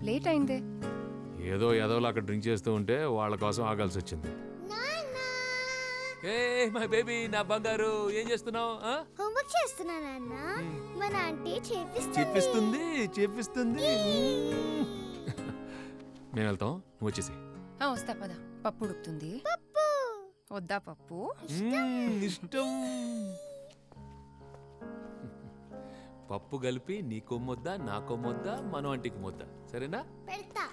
Late అయిందే. ఏదో ఎదవలో అక్కడ డ్రింక్ చేస్తూ ఉంటే వాళ్ళ కోసం ఆగాల్సి వచ్చింది. ఏ మై బేబీ, నా బంగారు, ఏం చేస్తున్నావు? హోంవర్క్ చేస్తున్నా నాన్న. మన ఆంటీ చేపిస్తుంది. మేము వెళ్తాం, నువ్వు వచ్చేసి. వస్తా పద. పప్పు ఉడుకుతుంది. వద్దా పప్పు? ఇష్టం. పప్పు కలిపి నీకో ముద్ద, నాకో ముద్ద, మన ఆంటీకి ముద్ద, సరేనా? పెడతా.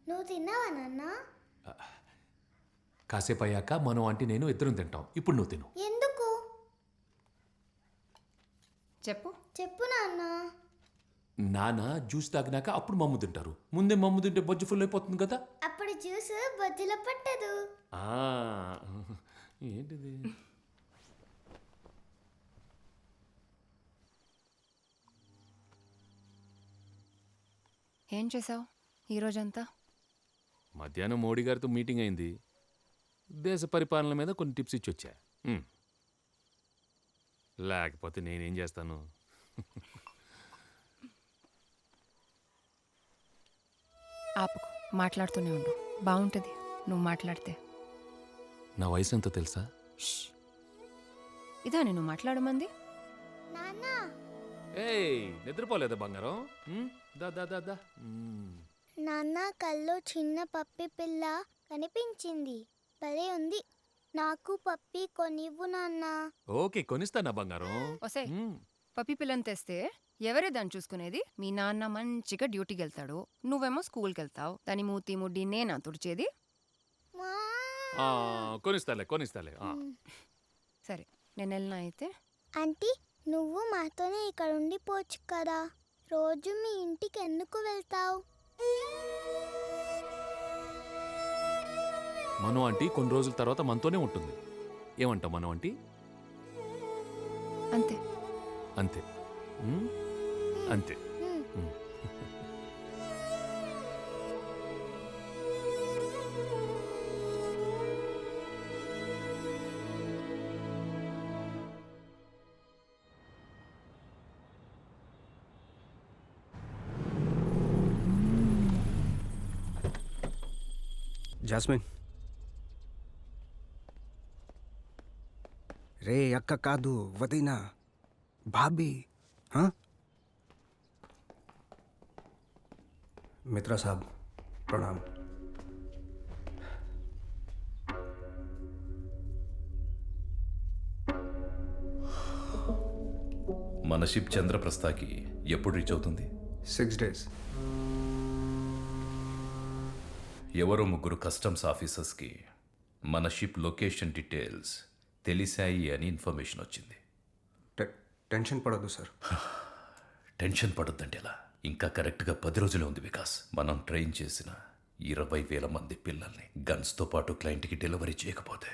నువ్వు తిన్నావా నాన్న? కాసేపు అయ్యాక మనం ఆంటీ నేను ఇద్దరం తింటాం. ఇప్పుడు నువ్వు తిను. ఎందుకు చెప్పు. చెప్పు నాన్న. నాన్న జ్యూస్ తాగినాక అప్పుడు మమ్ము తింటారు. ముందే మమ్ము తింటే బొజ్జు ఫుల్ అయిపోతుంది కదా. అప్పుడు జ్యూస్ బొజ్జులో పట్టదు. ఏంటిది? ఏం చేసావు ఈరోజంతా? మధ్యాహ్నం మోడీ గారితో మీటింగ్ అయింది. దేశ పరిపాలన మీద కొన్ని టిప్స్ ఇచ్చి వచ్చా. లేకపోతే నేనేం చేస్తాను? ఆపుకు, మాట్లాడుతూనే ఉండు. బాగుంటుంది నువ్వు మాట్లాడితే. నా వయసు ఎంతో తెలుసా? ఇదా నేను మాట్లాడమంది? నాన్న ఏయ్, నిద్రపోలేదా బంగారం? దా దా దా దా. నాన్న కల్లో చిన్న పప్పి పిల్ల కనిపించింది. భలే ఉంది. నాకు పప్పి కొనివ్వు నాన్న. ఓకే, కొనిస్తానా బంగారం? ఒసే, పప్పి పిల్లని తెస్తే ఎవరే దాన్ని చూసుకునేది? మీ నాన్న మంచిగా డ్యూటీకి వెళ్తాడు, నువ్వేమో స్కూల్కి వెళ్తావు. దాని మూతి ముడ్డి నేనా తుడిచేది? కొనిస్తాలే. సరే, నేను వెళ్ళినా అయితే. ఆంటీ, నువ్వు మాతోనే ఇక్కడ ఉండిపోవచ్చు కదా. రోజు మీ ఇంటికి ఎందుకు వెళ్తావు? మను ఆంటీ కొన్ని రోజుల తర్వాత మనతోనే ఉంటుంది. ఏమంటావు మను ఆంటీ? అంతే అంతే. అంతే. జాస్మిన్, రే అక్క కాదు వదినా, భాబీ. మిత్రా సాబ్ ప్రణామ్. మన షిప్ చంద్రప్రస్థకి ఎప్పుడు రీచ్ అవుతుంది? 6 days. ఎవరో ముగ్గురు కస్టమ్స్ ఆఫీసర్స్కి మన షిప్ లొకేషన్ డీటెయిల్స్ తెలిసాయి అని ఇన్ఫర్మేషన్ వచ్చింది. టెన్షన్ పడొద్దు సార్. టెన్షన్ పడొద్దంటే ఎలా? ఇంకా కరెక్ట్గా 10 రోజులే ఉంది వికాస్. మనం ట్రైన్ చేసిన 20,000 మంది పిల్లల్ని గన్స్తో పాటు క్లయింట్కి డెలివరీ చేయకపోతే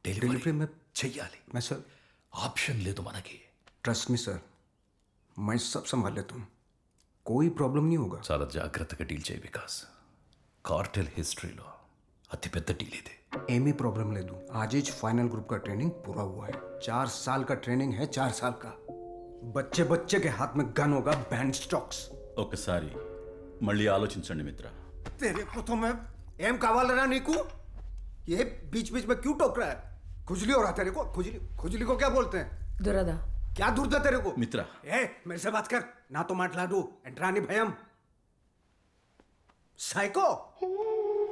డెలివరీ చెయ్యాలి. సార్ ఆప్షన్ లేదు మనకి. ट्रस्ट मी सर, मैं सब संभाल लेता हूँ, कोई प्रॉब्लम नहीं होगा. చాలా జాగ్రత్తగా డీల్ చేయి వికాస్. కార్టెల్ హిస్టరీలో అతిపెద్ద డీల్ ఇది. एमी प्रॉब्लम ले दूँ. आज ही फाइनल ग्रुप का ट्रेनिंग पूरा हुआ है. 4 साल का ट्रेनिंग है. 4 साल का. बच्चे बच्चे के हाथ में गन होगा, बैंड स्टॉक्स. ఒకసారి మళ్ళీ ఆలోచించండి మిత్ర. तेरे को तो मैं एम कावाल रहा नीकू, ये बीच बीच में क्यों टोक रहा है? खुजली हो रहा तेरे को? खुजली को क्या बोलते हैं? दुरादा. क्या दुर्दा तेरे को? मित्रा. ए मेरे से बात कर ना, तो माटलाडू एंट्रानी भयम. साइको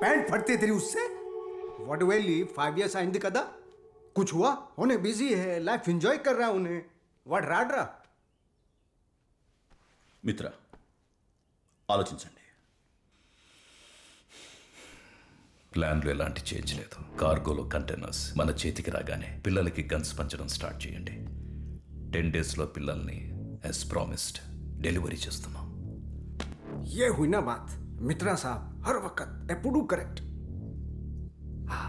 पैंट फटती तेरी उससे. व्हाट वेली 5 years आइंदी कदा कुछ हुआ? उन्हें बिजी है, लाइफ एंजॉय कर रहा है उन्हें. व्हाट राड्रा. మిత్ర ఆలోచించండి. ప్లాన్లో ఎలాంటి చేంజ్ లేదు. కార్గోలో కంటైనర్స్ మన చేతికి రాగానే పిల్లలకి గన్స్ పంచడం స్టార్ట్ చేయండి. 10 daysలో పిల్లల్ని యాజ్ ప్రామిస్డ్ డెలివరీ చేస్తున్నాం. ये हुई ना बात. मित्रा साहब हर वक्त एपुडू करेक्ट. हाँ.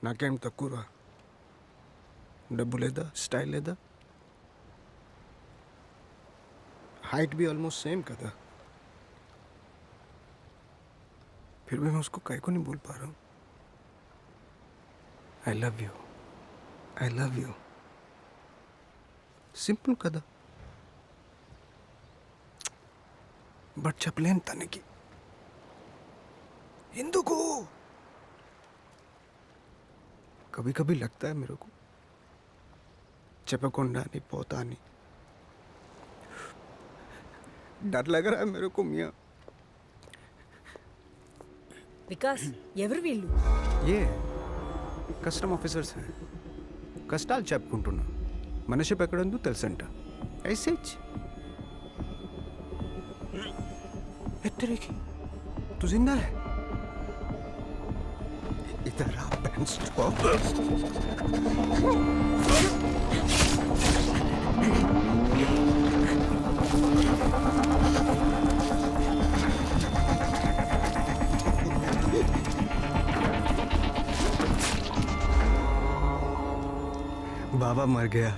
నాకేం తక్కువ డబ్బు లేదా స్టైల్ లేదా हाइट भी ऑलमोस्ट सेम कदा फिर भी मैं उसको कहीं को नहीं बोल पा रहा हूँ आई लव यू सिंपल कदा बट चपलेन तने की हिंदू को कभी कभी लगता है मेरे को चपकोंडा नहीं पोता नहीं डर लग रहा है मेरे को मियाँ వికాస్ ఎవరు వీళ్ళు? ये కస్టమ్ ఆఫీసర్స్ हैं కష్టాలు చెప్పుకుంటున్నా మనిషి ఎక్కడందు తెలుసంట ऐसेच तू जिंदा है इधर आ पेंस बाबा मर गया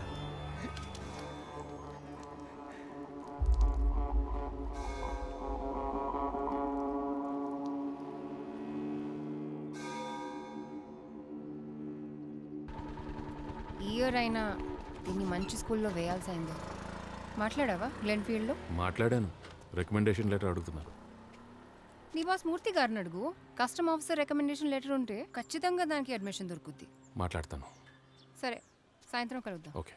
ఇయర్ అయినా దీన్ని మంచి స్కూల్లో వేయాల్సిందే. మాట్లాడావా గ్లెన్ ఫీల్డ్లో? మాట్లాడాను, రికమెండేషన్ లెటర్ అడుగుతున్నారు. నీ బాస్ మూర్తి గారిని అడుగు. కస్టమ్ ఆఫీసర్ రికమెండేషన్ లెటర్ ఉంటే ఖచ్చితంగా దానికి అడ్మిషన్ దొరుకుద్ది. మాట్లాడతాను. సరే, సాయంత్రం కలుద్దాం. ఓకే.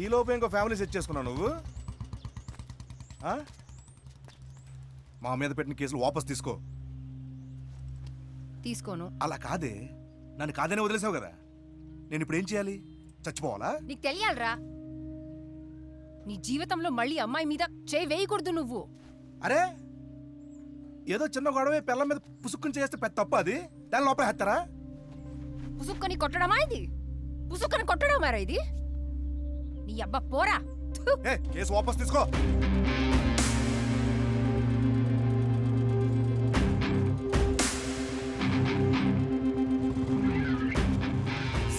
ఈ లోపు ఇంకో ఫ్యామిలీ సెట్ చేసుకున్నావు నువ్వు ఆ? మా మీద పెట్టిన కేసులు వాపస్ తీసుకో. తీసుకోను. అలా కాదే, నన్ను కాదనే వదిలేసావు కదా. నేను ఇప్పుడు ఏం చేయాలి? చచ్చిపోవాలా? నీకు తెలియాలరా, నీ జీవితంలో మళ్ళీ అమ్మాయి మీద చేయి వేయకూడదు నువ్వు. అరే, ఏదో చిన్న గొడవ పిల్లల మీద పుసుక్కుని చేస్తే పెద్ద తప్పు అది. దాని లోపల హెత్తరా? పుసుక్కని కొట్టడమా ఇది? పుసుక్కని కొట్టడమారా ఇది? నీ అబ్బా పోరా. థు. ఏ, కేసు వాపస్ తీసుకో.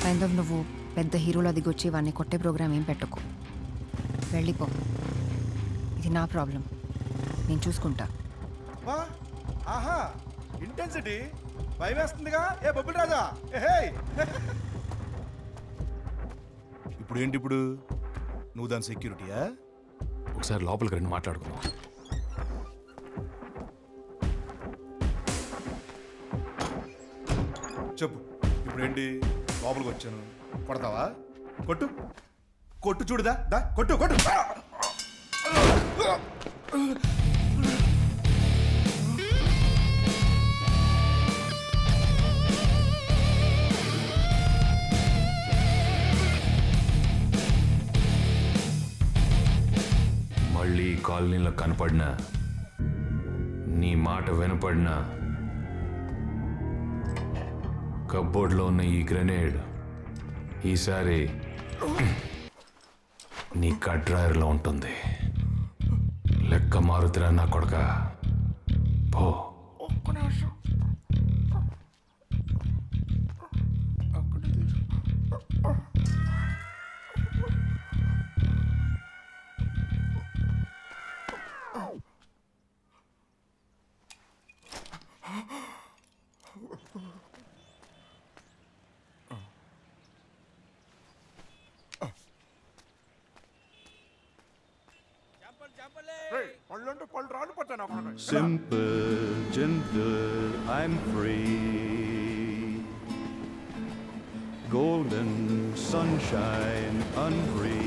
సైందవ్, నువ్వు పెద్ద హీరోలా దిగొచ్చి వాడిని కొట్టే ప్రోగ్రామ్ ఏం పెట్టుకో. వెళ్ళిపో. ఇది నా ప్రాబ్లం, నేను చూసుకుంటా. వా, ఆహా, ఇంటెన్సిటీ భయం వేస్తుందిగా. ఏ బొబ్బుల్ రాజా, ఏ ఇప్పుడు ఏంటి? ఇప్పుడు నువ్వు దాని సెక్యూరిటీయా? ఒకసారి లోపలికి రండి, మాట్లాడుకుందాం. చెప్పు, ఇప్పుడు ఏంటి? లోపలికి వచ్చాను, కొడతావా? కొట్టు కొట్టు, చూడుదా దా, కొట్టు కొట్టు. మళ్ళీ ఈ కాలనీలో కనపడినా, నీ మాట వినపడినా, కబ్బోర్డ్లో ఉన్న ఈ గ్రెనేడ్ ఈసారి నీ కడ్రాయర్లో ఉంటుంది. లెక్క మారుతురా నా కొడక. పో. Simple, gentle, I'm free. Golden sunshine, unfree.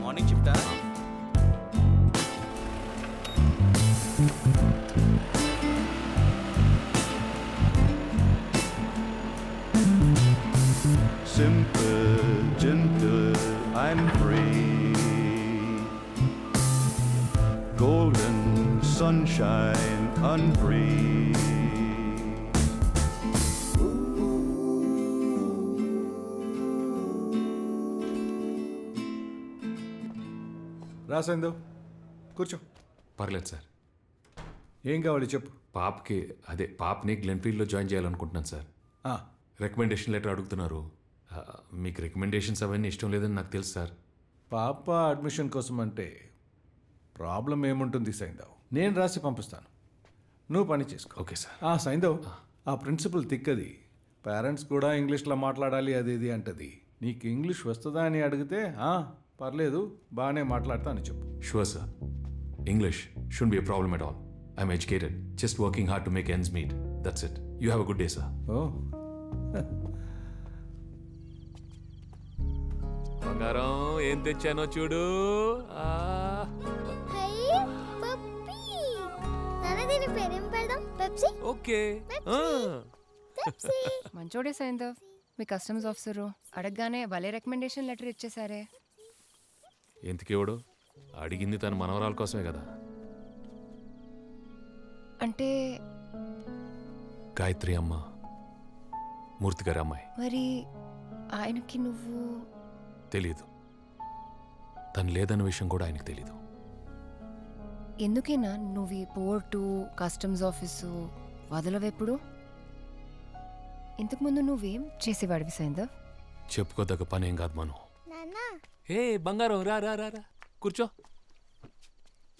Morning షిఫ్టా? Simple, gentle, I'm free. Golden sunshine, unfree. రా సైందవ్ కూర్చో. పర్లేదు సార్. ఏం కావాలి చెప్పు. పాపని గ్లెన్ఫీల్డ్లో జాయిన్ చేయాలనుకుంటున్నాను సార్. ఆ, రికమెండేషన్ లెటర్ అడుగుతున్నారు. మీకు రికమెండేషన్స్ అవన్నీ ఇష్టం లేదని నాకు తెలుసు సార్. పాప అడ్మిషన్ కోసం అంటే ప్రాబ్లం ఏముంటుంది సైందవ్, నేను రాసి పంపిస్తాను, నువ్వు పని చేసుకో. Okay sir. సైందవ్, ఆ ప్రిన్సిపల్ తిక్కది. పేరెంట్స్ కూడా ఇంగ్లీష్లో మాట్లాడాలి అది ఇది అంటది. నీకు ఇంగ్లీష్ వస్తుందా అని అడిగితే పర్లేదు బాగానే మాట్లాడతా అని చెప్పు. Sure sir. English should be a problem at all. I'm educated, just working hard to make ends meet. That's it. You have a good day sir. ఓ బంగారం ఏం తెచ్చానో చూడు. హై పప్పీ, నాన్న దీని పేరేం పెడదాం? పెప్సీ. ఓకే. పెప్సీ. మంచోడే సైందవ్, మీ customs officer అడగగానే భలే రికమెండేషన్ లెటర్ ఇచ్చేసారే. ఎందుకు ఇవ్వడు? అడిగింది తన మనవరాల కోసమే కదా. అంటే గాయత్రి అమ్మ, మూర్తి గారి అమ్మాయి. మరి ఆయనకి నువ్వు తెలీదు. తను లేదన్న విషయం కూడా ఆయనకు తెలీదు. ఎందుకేనా నువ్వు ఈ పోర్టు కస్టమ్స్ ఆఫీసు వదలవెప్పుడు? ఇంతకుముందు నువ్వేం చేసేవాడివి సైందవ్? చెప్పుకోదగ్గ పని ఏం కాదు మనం. నాన్న హే బంగారం, రా రా రా రా, కూర్చో.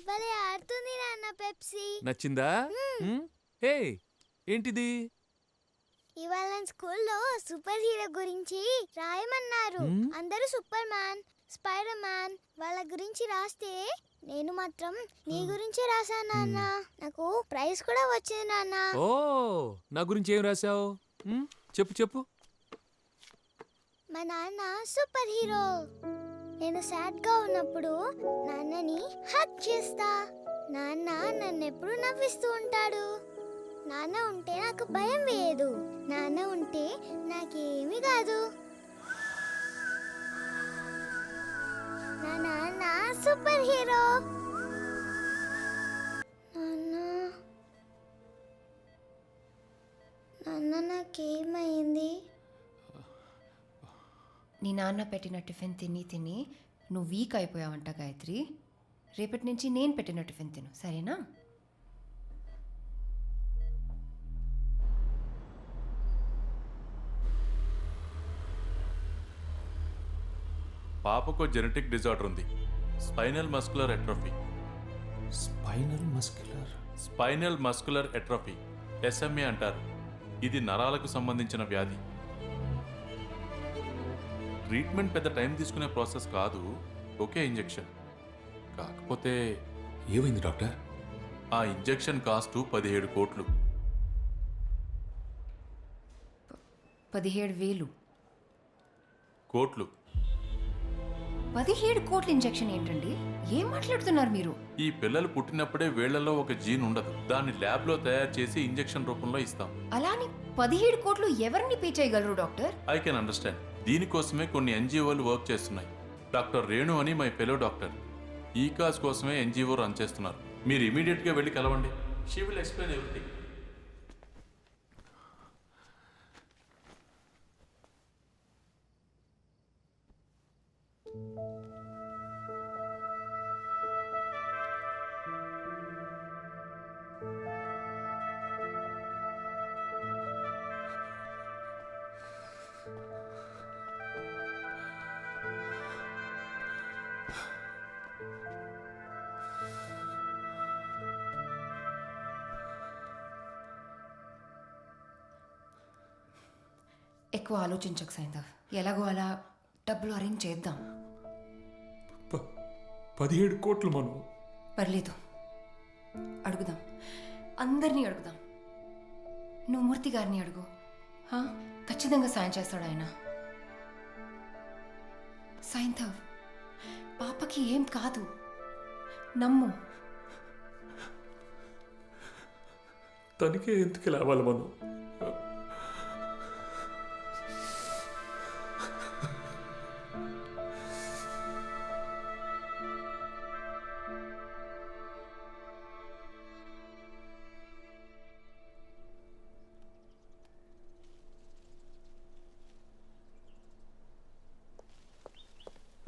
భలే ఆడుతుంది నాన్న పెప్సీ. నచ్చిందా? హే ఏంటిది? ఇవాళ స్కూల్లో సూపర్ హీరో గురించి రాయమన్నారు. అందరూ సూపర్ మ్యాన్, స్పైడర్ మ్యాన్ వాళ్ళ గురించి రాస్తే నేను మాత్రం నీ గురించి రాశాను నాన్న. నాకు ప్రైజ్ కూడా వచ్చింది నాన్న. ఓ, నా గురించి ఏం రాశావు? చెప్పు చెప్పు. మా నాన్న సూపర్ హీరో. నేను సాడ్ గా ఉన్నప్పుడు నాన్నని హగ్ చేస్తా. నాన్న నన్ను ఎప్పుడు నవ్విస్తూ ఉంటాడు. నాన్న ఉంటే నాకు భయం వేయదు. నాన్న ఉంటే నాకేమీ కాదు. నా నాన్న సూపర్ హీరో. నాన్న నాకేమైంది? నీ నాన్న పెట్టిన టిఫిన్ తిని తిని నువ్వు వీక్ అయిపోయావంట గాయత్రి. రేపటి నుంచి నేను పెట్టిన టిఫిన్ తిను, సరేనా? పాపకు జెనెటిక్ డిజార్డర్ ఉంది, spinal muscular atrophy. Spinal muscular atrophy, SMA అంటారు. ఇది నరాలకు సంబంధించిన వ్యాధి. ట్రీట్మెంట్ పెద్ద టైం తీసుకునే ప్రాసెస్ కాదు, ఒకే ఇంజెక్షన్. కాకపోతే ఏమైంది డాక్టర్? ఆ ఇంజెక్షన్ కాస్టు 17 కోట్లు. 17,000 కోట్లు. 17 కోట్ల ఇంజెక్షన్ ఏంటండి? ఏం మాట్లాడుతున్నారు మీరు? ఈ పిల్లలు పుట్టినప్పుడే వేళ్లలో ఒక జీన్ ఉండదు, దాన్ని ల్యాబ్లో తయారు చేసి ఇంజెక్షన్ రూపంలో ఇస్తాం. అలాని 17 కోట్లు ఎవరిని పే చేయగలరు డాక్టర్? I can understand. దీనికోసమే కొన్ని NGOలు వర్క్ చేస్తున్నాయి. డాక్టర్ రేణు అని మై ఫెలో డాక్టర్. ఈ కాజ్ కోసమే NGO రన్ చేస్తున్నారు. మీరు ఇమీడియట్గా వెళ్ళి కలవండి. She will explain everything. ఎక్కువ ఆలోచించకు సైందవ్, ఎలాగో అలా డబ్బులు అరేంజ్ చేద్దాం. 17 కోట్లు మనం. పర్లేదు, అడుగుదాం, అందరినీ అడుగుదాం. నువ్వు మూర్తి గారిని అడుగు, ఖచ్చితంగా సాయం చేస్తాడు ఆయన. సైంధవ్, పాపకి ఏం కాదు, నమ్ము. తనకే ఎందుకు లేవాలి మనం?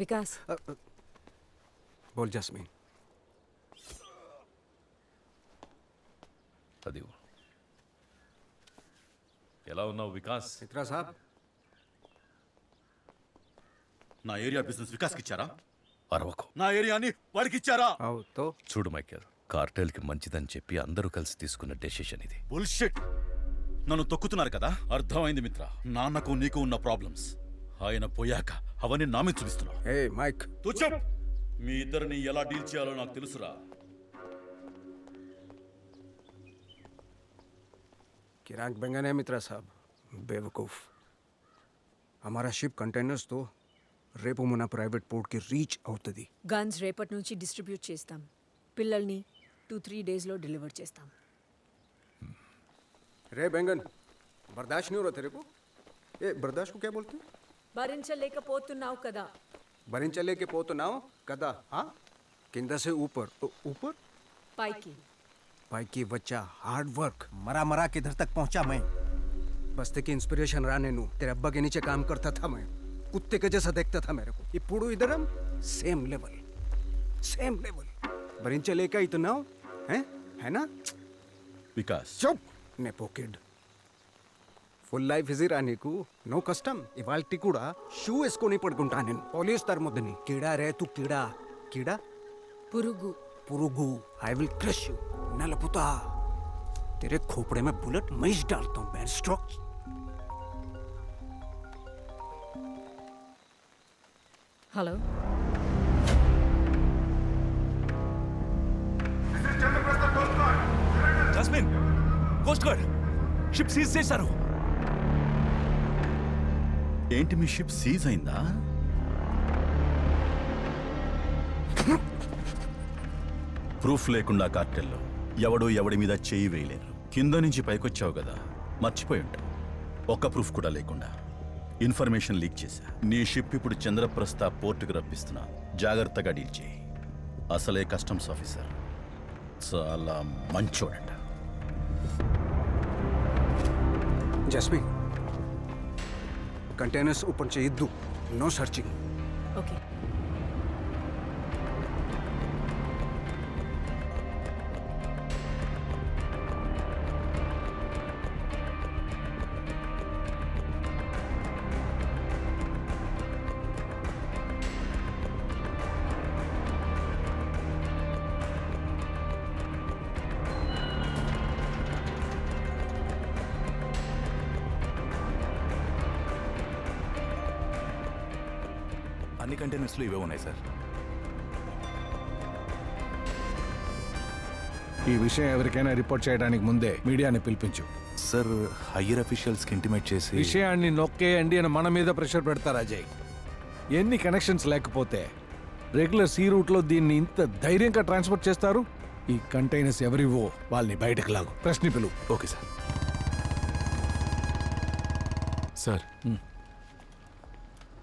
వికాస్, बोल जस्मीन అది ఎలా ఉన్నావు వికాస్? मित्रा साहब నా ఏరియా బిజినెస్ వికాస్కి ఇచ్చారా? అరవకు. నా ఏరియాని వాడికి ఇచ్చారా? आओ तो చూడు మైకేల్, కార్టెల్కి మంచిదని చెప్పి అందరూ కలిసి తీసుకున్న డెసిషన్ ఇది. బుల్షిట్. నన్ను తొక్కుతున్నారు కదా? అర్థమైంది మిత్ర. నాన్నకు నీకు ఉన్న ప్రాబ్లమ్స్ ఆయన పోయాక అవన్నీ నా మీద చూపిస్తున్నా. ए माइक తూ చెప్. మీ ఇద్దరిని ఎలా డీల్ చేయాలో నాకు తెలుసురా. किराक बेंगन है मित्रा साहब, बेवकूफ. हमारा शिप कंटेनर्स तो రేపుమున ప్రైవేట్ పోర్ట్కి రీచ్ అవుతుంది. గన్స్ రేపటి నుంచి డిస్ట్రిబ్యూట్ చేస్తాం. పిల్లల్ని 2-3 డేస్లో డెలివర్ చేస్తాం. రే బెంగన్ బర్దాश्त नहीं हो रहा तेरे को? ए बर्दाश्त को क्या बोलते हैं? భరించలేకపోతున్నావు కదా. భరించలేకే పోతున్నావు కదా? కింద से ऊपर ऊपर పైకి. भाई बच्चा हार्ड वर्क मरा मरा किधर तक पहुंचा मैं. बस्ते की इंस्पिरेशन राने नू तेरे अब्बा के नीचे काम करता था मैं. कुत्ते के जैसा देखता था मेरे को. इప్పుడు इधर सेम लेवल భరించలేక ఇతున్నావు है ना? వికాస్ चुप नेपो किड. ఫుల్ లైఫ్ ఇజిరా నీకు? నో కష్టం. ఇవాల్టి కూడా షూ వేసుకొని పడుకుంటా నేను. పోలీస్ తరముద్దని కీడా రే తు కీడా కీడా పురుగు. पुरुगु आई विल क्रश यू. नलपुता तेरे खोपड़े में बुलेट मैं ही डालता हूँ. Ban stroke. Hello. Jasmine, coast guard ship seize చేశారు. ఏంటి మీ షిప్ సీజ్ అయిందా? ప్రూఫ్ లేకుండా కార్టెల్లో ఎవడి మీద చేయి వేయలేరు. కింద నుంచి పైకొచ్చావు కదా, మర్చిపోయి ఉంటావు. ఒక్క ప్రూఫ్ కూడా లేకుండా ఇన్ఫర్మేషన్ లీక్ చేశా. నీ షిప్ ఇప్పుడు చంద్రప్రస్థ పోర్టుకు రప్పిస్తున్నా. జాగ్రత్తగా డీల్ చేయి. అసలే కస్టమ్స్ ఆఫీసర్ చాలా మంచోడంట. जस्मीन कंटेनर्स ओपन చేయొద్దు. No searching. ఓకే. అన్ని కంటైనర్స్లో ఇవే ఉన్నాయి సార్. ఈ విషయం ఎవరికైనా రిపోర్ట్ చేయడానికి ముందే మీడియాని పిలిపించు. సార్ హయ్యర్ అఫీషియల్స్కి ఇంటిమేట్ చేసి విషయాన్ని నొక్కేయండి అని మన మీద ప్రెషర్ పెడతారు అజయ్. ఎన్ని కనెక్షన్స్ లేకపోతే రెగ్యులర్ సీ రూట్లో దీన్ని ఇంత ధైర్యంగా ట్రాన్స్పోర్ట్ చేస్తారు? ఈ కంటైనర్స్ ఎవరివో వాళ్ళని బయటకు లాగు. ప్రశ్న పిలువు. Okay sir. సార్,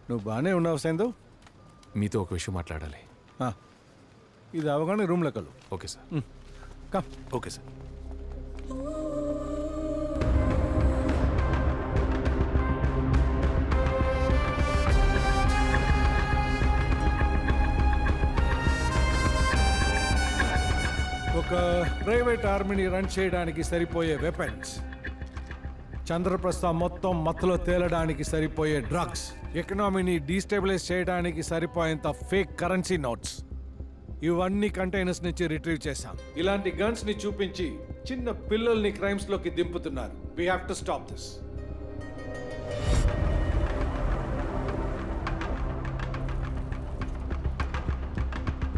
నువ్వు బాగానే ఉన్నావు సైందవ్. మీతో ఒక విషయం మాట్లాడాలి. ఇది అవగానే రూమ్లో కలు. Okay sir. Come. Okay sir. ఒక ప్రైవేట్ ఆర్మీని రన్ చేయడానికి సరిపోయే వెపన్స్, చంద్రప్రస్థ మొత్తం మత్తులో తేలడానికి సరిపోయే డ్రగ్స్, ఎకనామీని డీస్టెబిలైజ్ చేయడానికి సరిపోయేంత ఫేక్ కరెన్సీ నోట్స్, ఇవన్నీ కంటైనర్స్ నుంచి రిట్రీవ్ చేశాం. ఇలాంటి గన్స్ ని చూపించి చిన్న పిల్లల్ని క్రైమ్స్ లోకి దింపుతున్నారు. We have to stop this.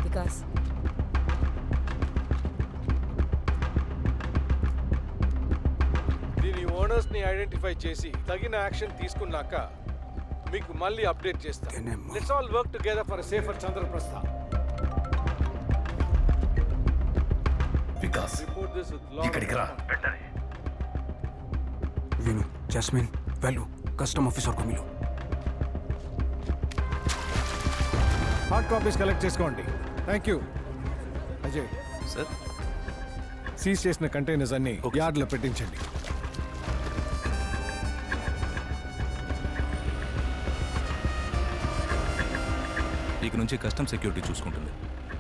Vikas, దీని ఓనర్స్ ని ఐడెంటిఫై చేసి తగిన యాక్షన్ తీసుకున్నాక మీకు మళ్ళీ అప్డేట్ చేస్తాం. Let's all work together for safer Chandraprastha. Vikas, ఇక్కడికి రా. విను, జస్మిన్ వెళ్ళు, కస్టమ్ ఆఫీసర్ కు మిలు. హార్డ్ కాపీస్ కలెక్ట్ చేసుకోండి. Thank you. Ajay sir, seize చేసిన కంటైనర్స్ అన్ని యార్డ్లో పెట్టించండి. ఇక నుంచి కస్టమ్ సెక్యూరిటీ చూసుకుంటుంది.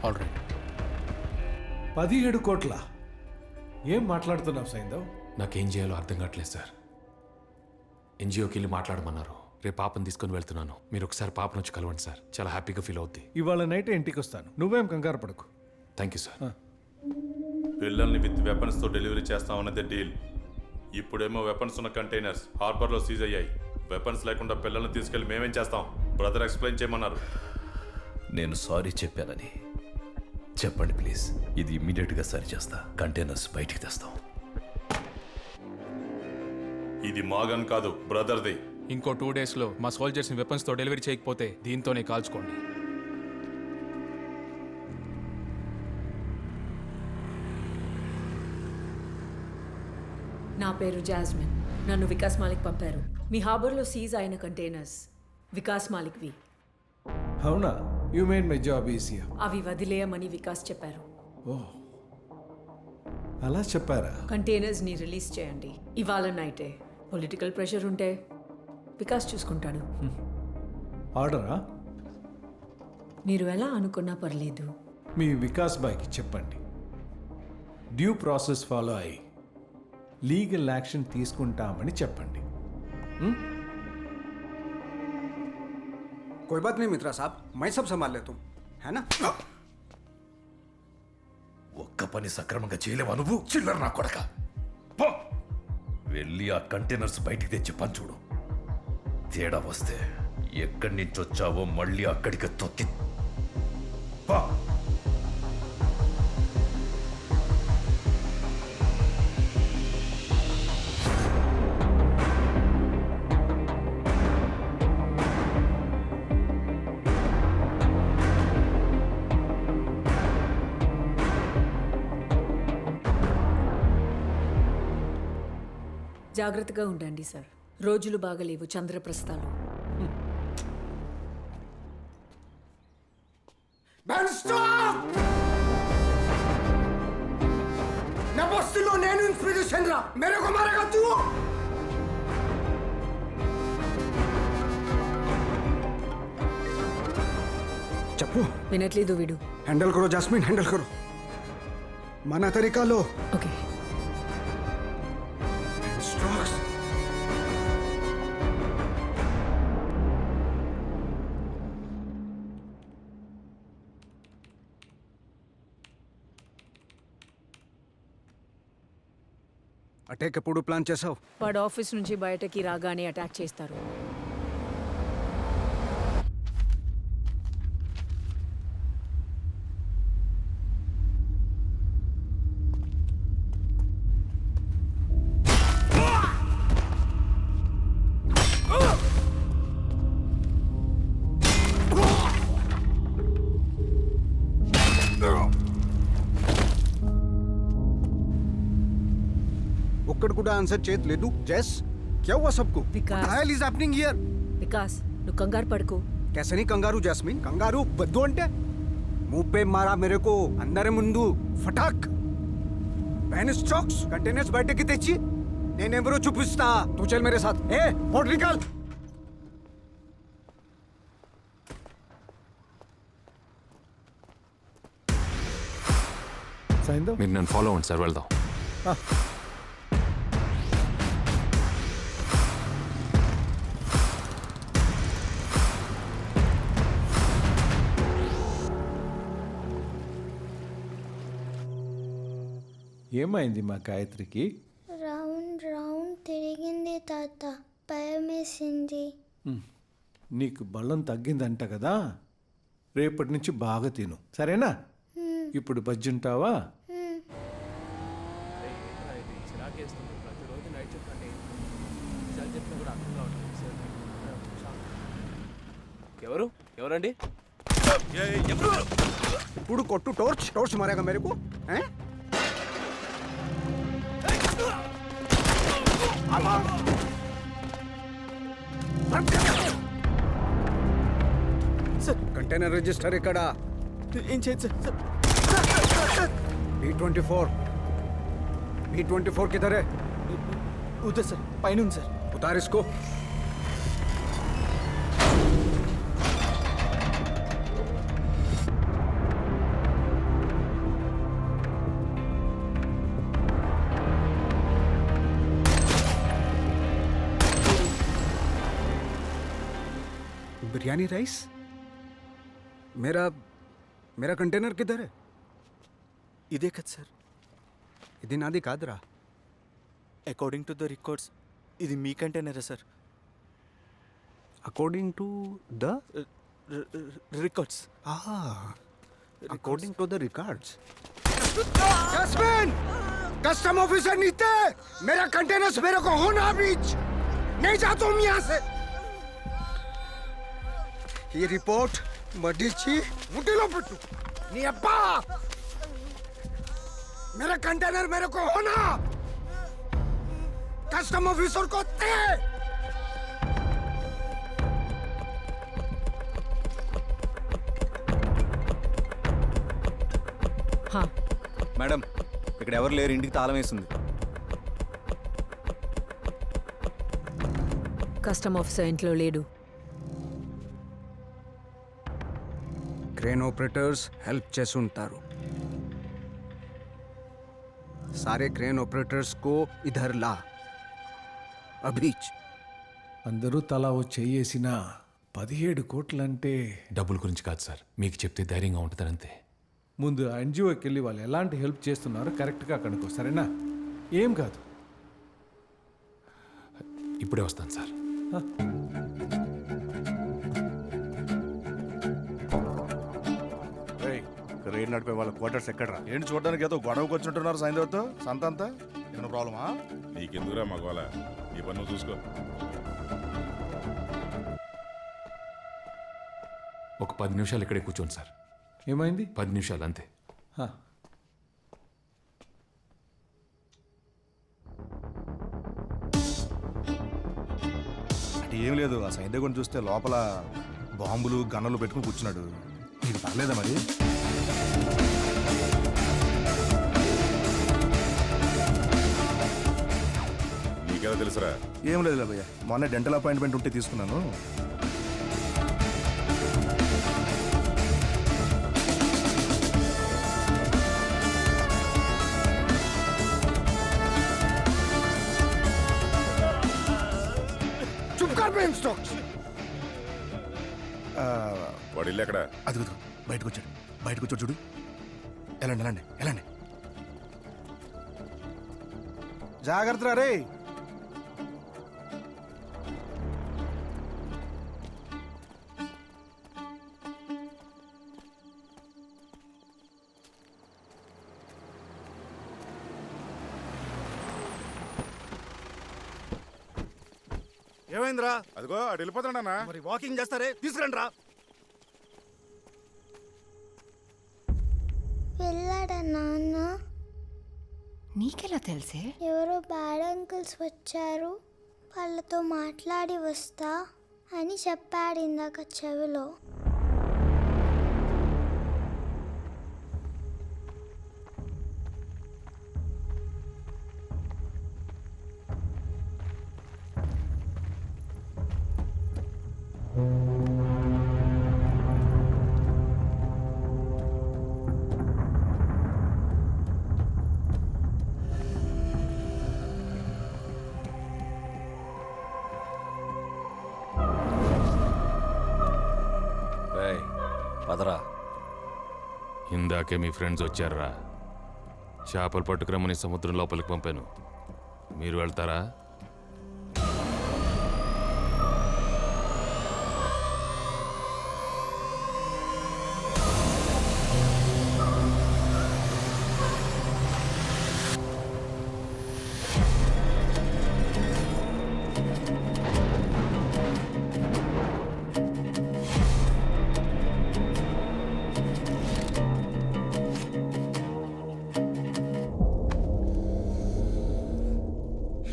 ఆల్రైట్ 17 కోట్ల ఏం మాట్లాడుతున్నావు సైందవ్? నాకేం చేయాలో అర్థం కావట్లేదు సార్. ఎన్జిఓకి వెళ్ళి మాట్లాడమన్నారు. రేపు పాపను తీసుకొని వెళ్తున్నాను. మీరు ఒకసారి పాపను వచ్చి కలవండి సార్. చాలా హ్యాపీగా ఫీల్ అవుద్ది. ఇవాళ నైట్ ఇంటికి వస్తాను, నువ్వేం కంగారు పడకు. Thank you sir. పిల్లల్ని విత్ వెపన్స్తో డెలివరీ చేస్తామన్నదే డీల్. ఇప్పుడేమో వెపన్స్ ఉన్న కంటైనర్స్ హార్బర్లో సీజ్ అయ్యాయి. వెపన్స్ లేకుండా పిల్లల్ని తీసుకెళ్ళి మేమేం చేస్తాం? బ్రదర్ ఎక్స్ప్లెయిన్ చేయమన్నారు. నేను సారీ చెప్పానని చెప్పండి ప్లీజ్. ఇది ఇమ్మీడియట్గా సరి చేస్తా. కంటైనర్స్ బయటికి తెస్తాం. ఇది మాగన్ కాదు, బ్రదర్ది. ఇంకో 2 డేస్లో మా సోల్జర్స్ని వెపన్స్తో డెలివరీ చేయకపోతే దీంతోనే కాల్చుకోండి. నా పేరు జాస్మిన్. నన్ను వికాస్ మాలిక్ పంపారు. మీ హార్బర్లో సీజ్ అయిన కంటైనర్స్ వికాస్ మాలిక్వి. అవునా? You made my job easier. అవి వదిలేయమని వికాస్ చెప్పారు. ఓహ్, అలా చెప్పారా? కంటైనర్స్ని రిలీజ్ చేయండి ఇవాళ నైటే. పొలిటికల్ ప్రెషర్ ఉంటే వికాస్ చూసుకుంటాడు. ఆర్డరా? మీరు ఎలా అనుకున్నా పర్లేదు. మీ వికాస్ బాయ్కి చెప్పండి, డ్యూ ప్రాసెస్ ఫాలో అయ్యి లీగల్ యాక్షన్ తీసుకుంటామని చెప్పండి. कोई बात नहीं मित्रा साहब, मैं सब संभाल लेता हूँ, है ना? ఒక్క పని సక్రమంగా చేయలేవా నువ్వు? చిల్లర నా కొడక. పో! వెళ్ళి ఆ కంటైనర్స్ బయటికి తెచ్చి పని చూడు. తేడా వస్తే ఎక్కడి నుంచి వచ్చావో మళ్ళీ అక్కడికి తొక్కి పో. జాగ్రత్తగా ఉండండి సార్. రోజులు బాగలేవు చంద్రప్రస్థాలు. నేను ఇన్స్పిరేషన్ రా, మేరే కో మారేగా తూ. చెప్పు. వినట్లేదు వీడు. హ్యాండిల్ కరో జాస్మిన్, హ్యాండిల్ కరో మన తరీకాలో. ఓకే. అటాక్ ఎప్పుడు ప్లాన్ చేసావు? వాడు ఆఫీస్ నుంచి బయటకి రాగానే అటాక్ చేస్తారు. ఒక్కడు కూడా ఆన్సర్ చేయట్లేదు. జెస్, क्या हुआ सबको? विकास। What the hell is happening here? Vikas, నువ్వు కంగారు పడుకో. कैसे नहीं कंगारू जास्मिन? कंगारू बद्दू అంటే मुंह पे मारा मेरे को अंदर ముందు ఫటాక్. बहन स्टॉक्स कंटेनर्स బయటకి తెచ్చి నేనెవరో చూపిస్తా. तू चल मेरे साथ. ए बोर्ड निकाल. సైందవ్, మీరు నన్ను ఫాలో అవ్వండి సార్, వెళ్దాం. ఏమైంది మా గాయత్రికి? రౌండ్ రౌండ్ తిరిగింది తాత, భయమేసింది. నీకు బలం తగ్గిందంట కదా, రేపటి నుంచి బాగా తిను, సరేనా? ఇప్పుడు బజ్జుంటావా? ఎవరండి? ఇప్పుడు కొట్టు. టోర్చ్ టోర్చ్ మారేగా मेरे को, हैं? కంటైనర్ రిజిస్టర్ ఇక్కడ. ఏం చేయదు సార్. B24 किधर है? ఉదర్ సార్, పైన ఉంది సార్. उतार इसको. बिरयानी राइस? मेरा मेरा कंटेनर किधर है? ఇదే కదా సార్. ఇది నాది కాదురా. అకార్డింగ్ టు ద రికార్డ్స్ ఇది మీ కంటైనరా sir? According to the records. According to the records. Jasmine, custom officer नीचे, मेरा कंटेनर्स मेरे को होना बीच. नहीं जाता हूं यहां से. ये रिपोर्ट मडीची मुट्ठीलो పెట్టు. నీ అబ్బా, मेरा कंटेनर मेरे को होना. कस्टम ऑफिसर को दे. హా, మేడం ఇక్కడ ఎవరు లేరు, ఇంటికి తాళం వేస్తుంది. కస్టమ్ ఆఫీసర్ ఇంట్లో లేడు. क्रेन ऑपरेटर्स हेल्प చేస్తుంటారు. सारे क्रेन ऑपरेटर्स को इधर ला अभीच. అందరూ తలా ఓ చెయ్యేసిన 17 కోట్లంటే డబ్బుల గురించి కాదు సార్, మీకు చెప్తే ధైర్యంగా ఉంటుంది అంతే. ముందు ఎన్జిఓకి వెళ్ళి వాళ్ళు ఎలాంటి హెల్ప్ చేస్తున్నారో కరెక్ట్గా కనుక్కో, సరేనా? ఏం కాదు. ఇప్పుడే వస్తాను సార్. రైలు నడిపే వాళ్ళ క్వార్టర్స్ ఎక్కడరా? ఏంటి చూడడానికి ఏదో గొడవకు వచ్చుంటున్నారు సాయంత్రంతో సంత అంతా? ఏమైనా ప్రాబ్లమా? నీకెందుకురా మగవాళ్ళ, ఈ పన్ను చూసుకో. ఒక 10 నిమిషాలు ఇక్కడే కూర్చోండి సార్. ఏమైంది? 10 నిమిషాలు అంతే. హా. అంటే ఏం లేదు, ఆ సైంధవ్ చూస్తే లోపల బాంబులు గన్నులు పెట్టుకుని కూర్చున్నాడు. నీకు పర్లేదా మరి? నీకెలా తెలుసురా? ఏం లేదు భయ్య, మొన్న డెంటల్ అపాయింట్మెంట్ ఉంటే తీసుకున్నాను. వాడు ఇల్లు ఎక్కడ? అది బయటకు వచ్చాడు, బయటకు వచ్చాడు చూడు. వెళ్ళండి వెళ్ళండి వెళ్ళండి. జాగ్రత్త రే. ఏమైందిరా? అదిగో అటు వెళ్ళిపోతాడన్నా. మరి వాకింగ్ చేస్తారే, తీసుకురండి రా. వెళ్ళాడా నాన్న? నీకెలా తెలిసే? ఎవరో బ్యాడ్ అంకుల్స్ వచ్చారు, వాళ్ళతో మాట్లాడి వస్తా అని చెప్పాడు ఇందాక చెవిలో. పదరా. ఇందాకే మీ ఫ్రెండ్స్ వచ్చారా? చేపలు పట్టుకురమ్మని సముద్రం లోపలికి పంపాను. మీరు వెళ్తారా?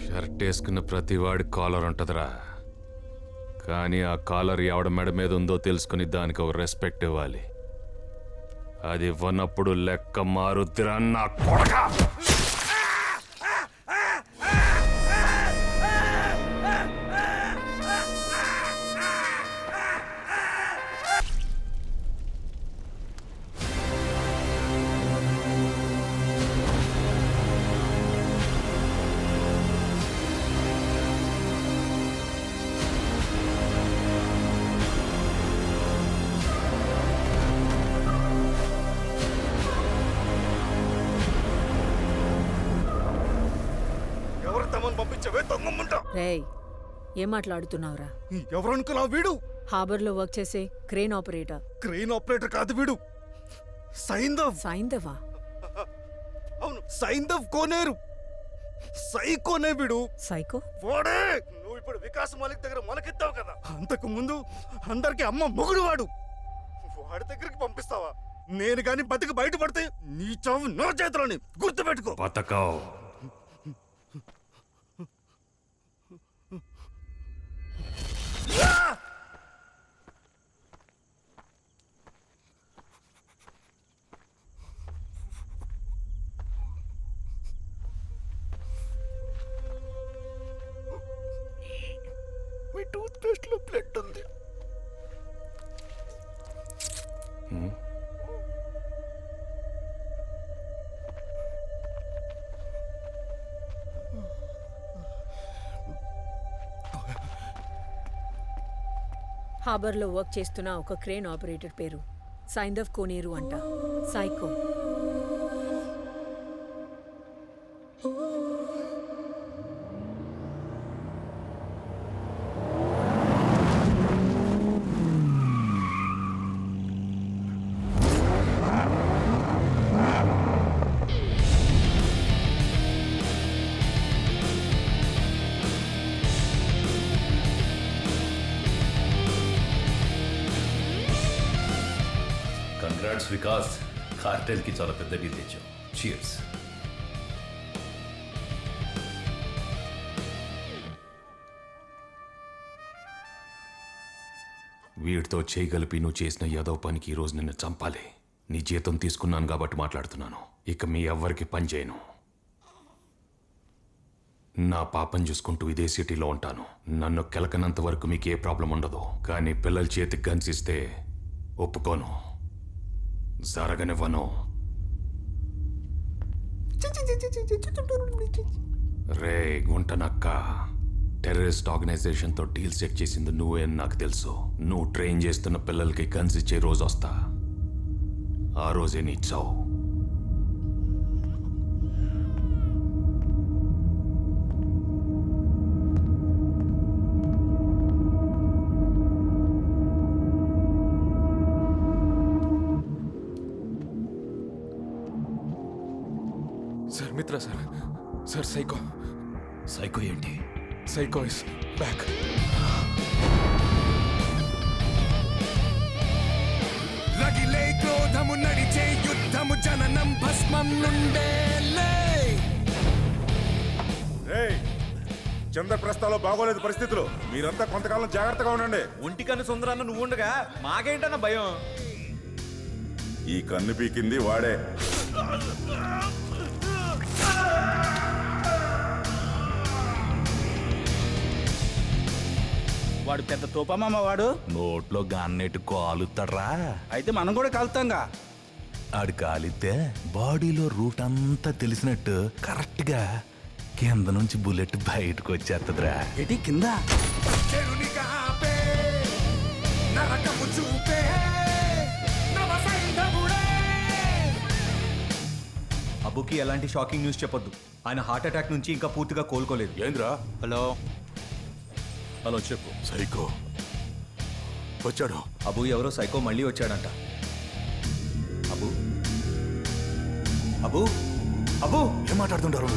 షర్ట్ వేసుకున్న ప్రతి వాడి కాలర్ ఉంటుందిరా, కానీ ఆ కాలర్ ఎవడ మెడ మీద ఉందో తెలుసుకుని దానికి ఒక రెస్పెక్ట్ ఇవ్వాలి. అది ఇవ్వనప్పుడు లెక్క మారుద్దిరా నా కొడకా. సామాన్ పంపించవే దొంగమ్మంటా. రేయ్ ఏం మాట్లాడుతున్నావురా? ఎవరనుకున్నా వీడు? హార్బర్లో వర్క్ చేసే క్రేన్ ఆపరేటర్. క్రెయిన్ ఆపరేటర్ కాదు వీడు, సైందవ్. సైందవా? అవును, సైందవ్ కోనేరు. సైకోనే వీడు. సైకో? వాడే. నువ్వు ఇప్పుడు వికాస్ మాలిక్ దగ్గర మొలకెత్తావు కదా, అంతకు ముందు అందరికి అమ్మ మొగుడు వాడు. వాడి దగ్గరికి పంపిస్తావా? నేను గాని బతికి బయటపడితే నీ చావు నా చేతిలోని, గుర్తుపెట్టుకో. బతకవు. మీ టూత్ పేస్ట్ లో బ్లడ్ ఉంది. హార్బర్లో వర్క్ చేస్తున్న ఒక క్రేన్ ఆపరేటర్ పేరు సైందవ్ కోనేరు అంట. సైకో. కంగ్రాట్స్ వికాస్, కార్టెల్కి చాలా పెద్ద డీల్ తెచ్చావు. చీర్స్. వీడితో చేయగలిపి నువ్వు చేసిన ఏదో పనికి ఈరోజు నిన్ను చంపాలి. నీ జీతం తీసుకున్నాను కాబట్టి మాట్లాడుతున్నాను. ఇక మీ ఎవ్వరికి పని చేయను. నా పాపం చూసుకుంటూ ఇదే సిటీలో ఉంటాను. నన్ను కెలకనంత వరకు మీకు ఏ ప్రాబ్లం ఉండదు. కానీ పిల్లల చేతికి గన్సిస్తే ఒప్పుకోను, జరగనివ్వను. రే గుంటనక్క, టెర్రరిస్ట్ ఆర్గనైజేషన్తో డీల్స్ చెక్ చేసింది నువ్వే అని నాకు తెలుసు. నువ్వు ట్రైన్ చేస్తున్న పిల్లలకి గన్స్ ఇచ్చే రోజు వస్తా. ఆ రోజే నీ చావు. సార్ మిత్ర సార్. Sir psycho. సైకో ఏంటి? Psycho is back. రగిలే క్రోధము నడిచే యుద్ధము జననం భస్మం నుండేలే. చంద్రప్రస్థలో బాగోలేదు పరిస్థితులు. మీరంతా కొంతకాలం జాగ్రత్తగా ఉండండి. ఒంటికన్ను సుందరాన్న నువ్వు ఉండగా మాకేంటన్న భయం? ఈ కన్ను పీకింది వాడే. వాడు పెద్ద తోపమ్మ వాడు. నోట్లో గాన్నెట్టు కాలుతాడ్రా. అయితే మనం కూడా కలుతాంగా. ఆడు కాలితే బాడీలో రూట్ అంతా తెలిసినట్టు కరెక్ట్ గా కింద నుంచి బుల్లెట్ బయటకు వచ్చేస్తుందిరా. ఎటి కింద? అబ్బుకి ఎలాంటి షాకింగ్ న్యూస్ చెప్పొద్దు. ఆయన హార్ట్ అటాక్ నుంచి ఇంకా పూర్తిగా కోలుకోలేదు. ఏంద్రా? హలో హలో చెప్పు. సైకో వచ్చాడు. అబు ఎవరో సైకో మళ్ళీ వచ్చాడంట. అబు అబు అబు ఏం మాట్లాడుతుంటారు?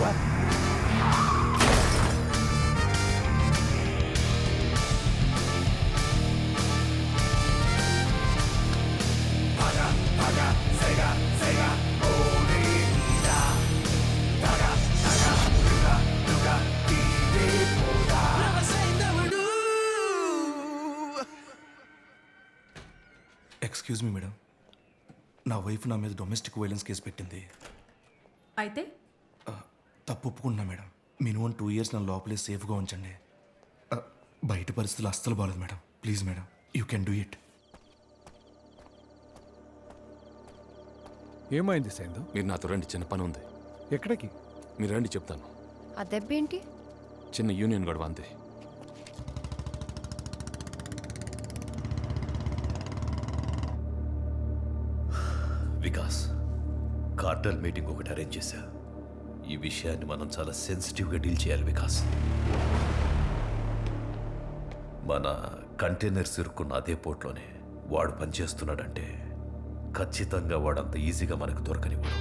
ఎక్స్క్యూజ్ మీ మేడం, నా వైఫ్ నా మీద డొమెస్టిక్ వైలెన్స్ కేసు పెట్టింది. అయితే తప్పు ఒప్పుకుంటున్నా మేడం. మినిమం 2 years నా లోపలే సేఫ్గా ఉంచండి. బయట పరిస్థితులు అస్సలు బాగాలేదు madam. Please madam, you can do it. ఏమైంది సైందు? మీరు నాతో రండి, చిన్న పని ఉంది. ఎక్కడికి? మీరు రండి చెప్తాను. ఆ దెబ్బ ఏంటి? చిన్న యూనియన్ గొడవ అంతే. వికాస్, కార్టల్ మీటింగ్ ఒకటి అరేంజ్ చేశా. ఈ విషయాన్ని మనం చాలా సెన్సిటివ్గా డీల్ చేయాలి వికాస్. మన కంటైనర్స్ ఇరుక్కున్న అదే పోర్ట్లోనే వాడు పనిచేస్తున్నాడంటే ఖచ్చితంగా వాడంత ఈజీగా మనకు దొరకనివ్వడు.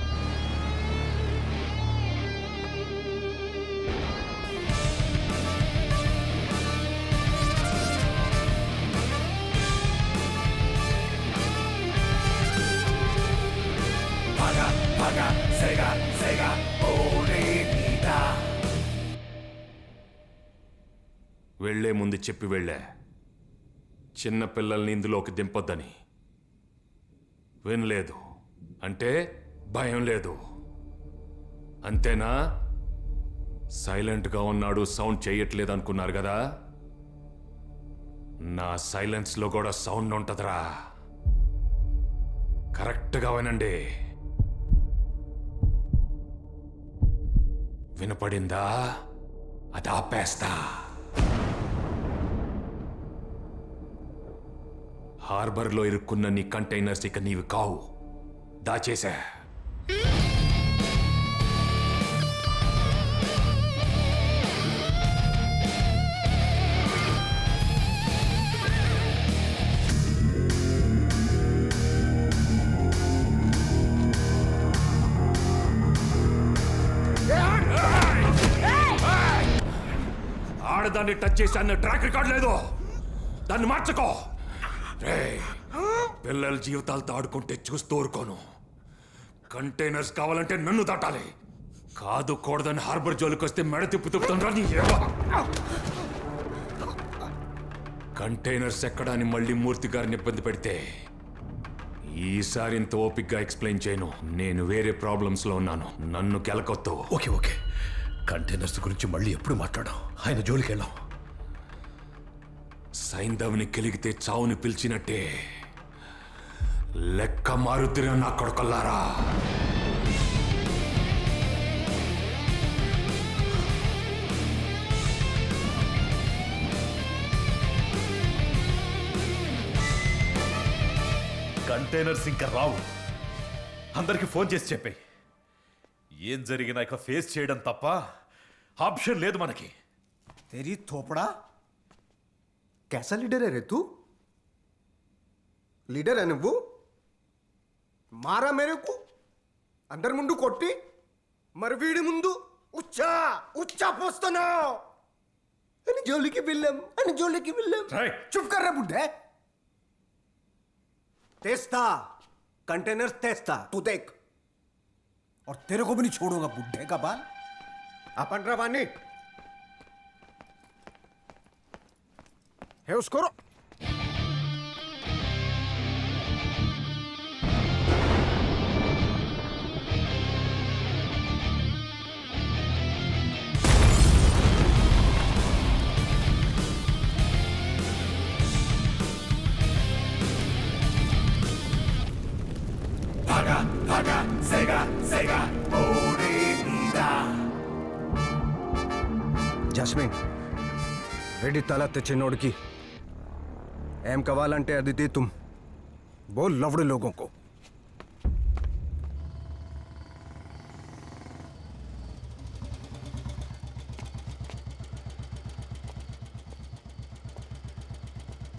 వెళ్లే ముందు చెప్పి వెళ్ళా, చిన్న పిల్లల్ని ఇందులోకి దింపొద్దని. వినలేదు అంటే భయం లేదు, అంతేనా? సైలెంట్గా ఉన్నాడు, సౌండ్ చేయట్లేదు అనుకున్నారు కదా. నా సైలెన్స్లో కూడా సౌండ్ ఉంటుందిరా. కరెక్ట్గా వినండి. వినపడిందా? అది ఆపేస్తా. హార్బర్లో ఇరుక్కున్న నీ కంటైనర్స్ ఇక నీవి కావు, దాచేసా. ఆడదాన్ని టచ్ చేసి అన్న ట్రాక్ రికార్డ్ లేదు, దాన్ని మార్చుకో. పిల్లల జీవితాలతో ఆడుకుంటే చూస్తూ ఊరుకోను. కంటైనర్స్ కావాలంటే నన్ను దాటాలి, కాదు కూడదని హార్బర్ జోలికి వస్తే మెడ తిప్పుతుండ్రా. కంటైనర్స్ ఎక్కడాని మళ్ళీ మూర్తి గారిని ఇబ్బంది పెడితే ఈసారి ఇంత ఓపిక్గా ఎక్స్ప్లెయిన్ చేయను. నేను వేరే ప్రాబ్లమ్స్లో ఉన్నాను, నన్ను కెలకొద్దు. ఓకే ఓకే, కంటైనర్స్ గురించి మళ్ళీ ఎప్పుడు మాట్లాడాం, ఆయన జోలికి వెళ్ళాం. సైంధవ్ని కెలిగితే చావుని పిలిచినట్టే లెక్క మారుతిర నా కొడుకల్లారా. కంటైనర్స్ ఇంకా రావు, అందరికి ఫోన్ చేసి చెప్పాయి. ఏం జరిగినా ఇక ఫేస్ చేయడం తప్ప ఆప్షన్ లేదు మనకి. तेरी थोपड़ा कैसा लीडर है रे तू? लीडर है నువ్వు? మారా మేరకు అందరి ముందు కొట్టి మరి వీడి ముందు ఉచ్చా ఉచ్చా పోస్తున్నావు. అని జోలికి వెళ్ళాం, అని జోలికి వెళ్ళాం. चुप कर रे बुड्ढे. तेस्ता कंटेनर्स तेस्ता, तू देख. और तेरे को भी नहीं छोड़ूंगा बुड्ढे का बाल. अपन रवानी है उसको. Paga, paga, sega, sega, morenida. Jasmine, ready తల తెచ్చినోడికి ఏం కావాలంటే అది దే. తుమ్ బోల్ లవ్డ్ లోగోं को.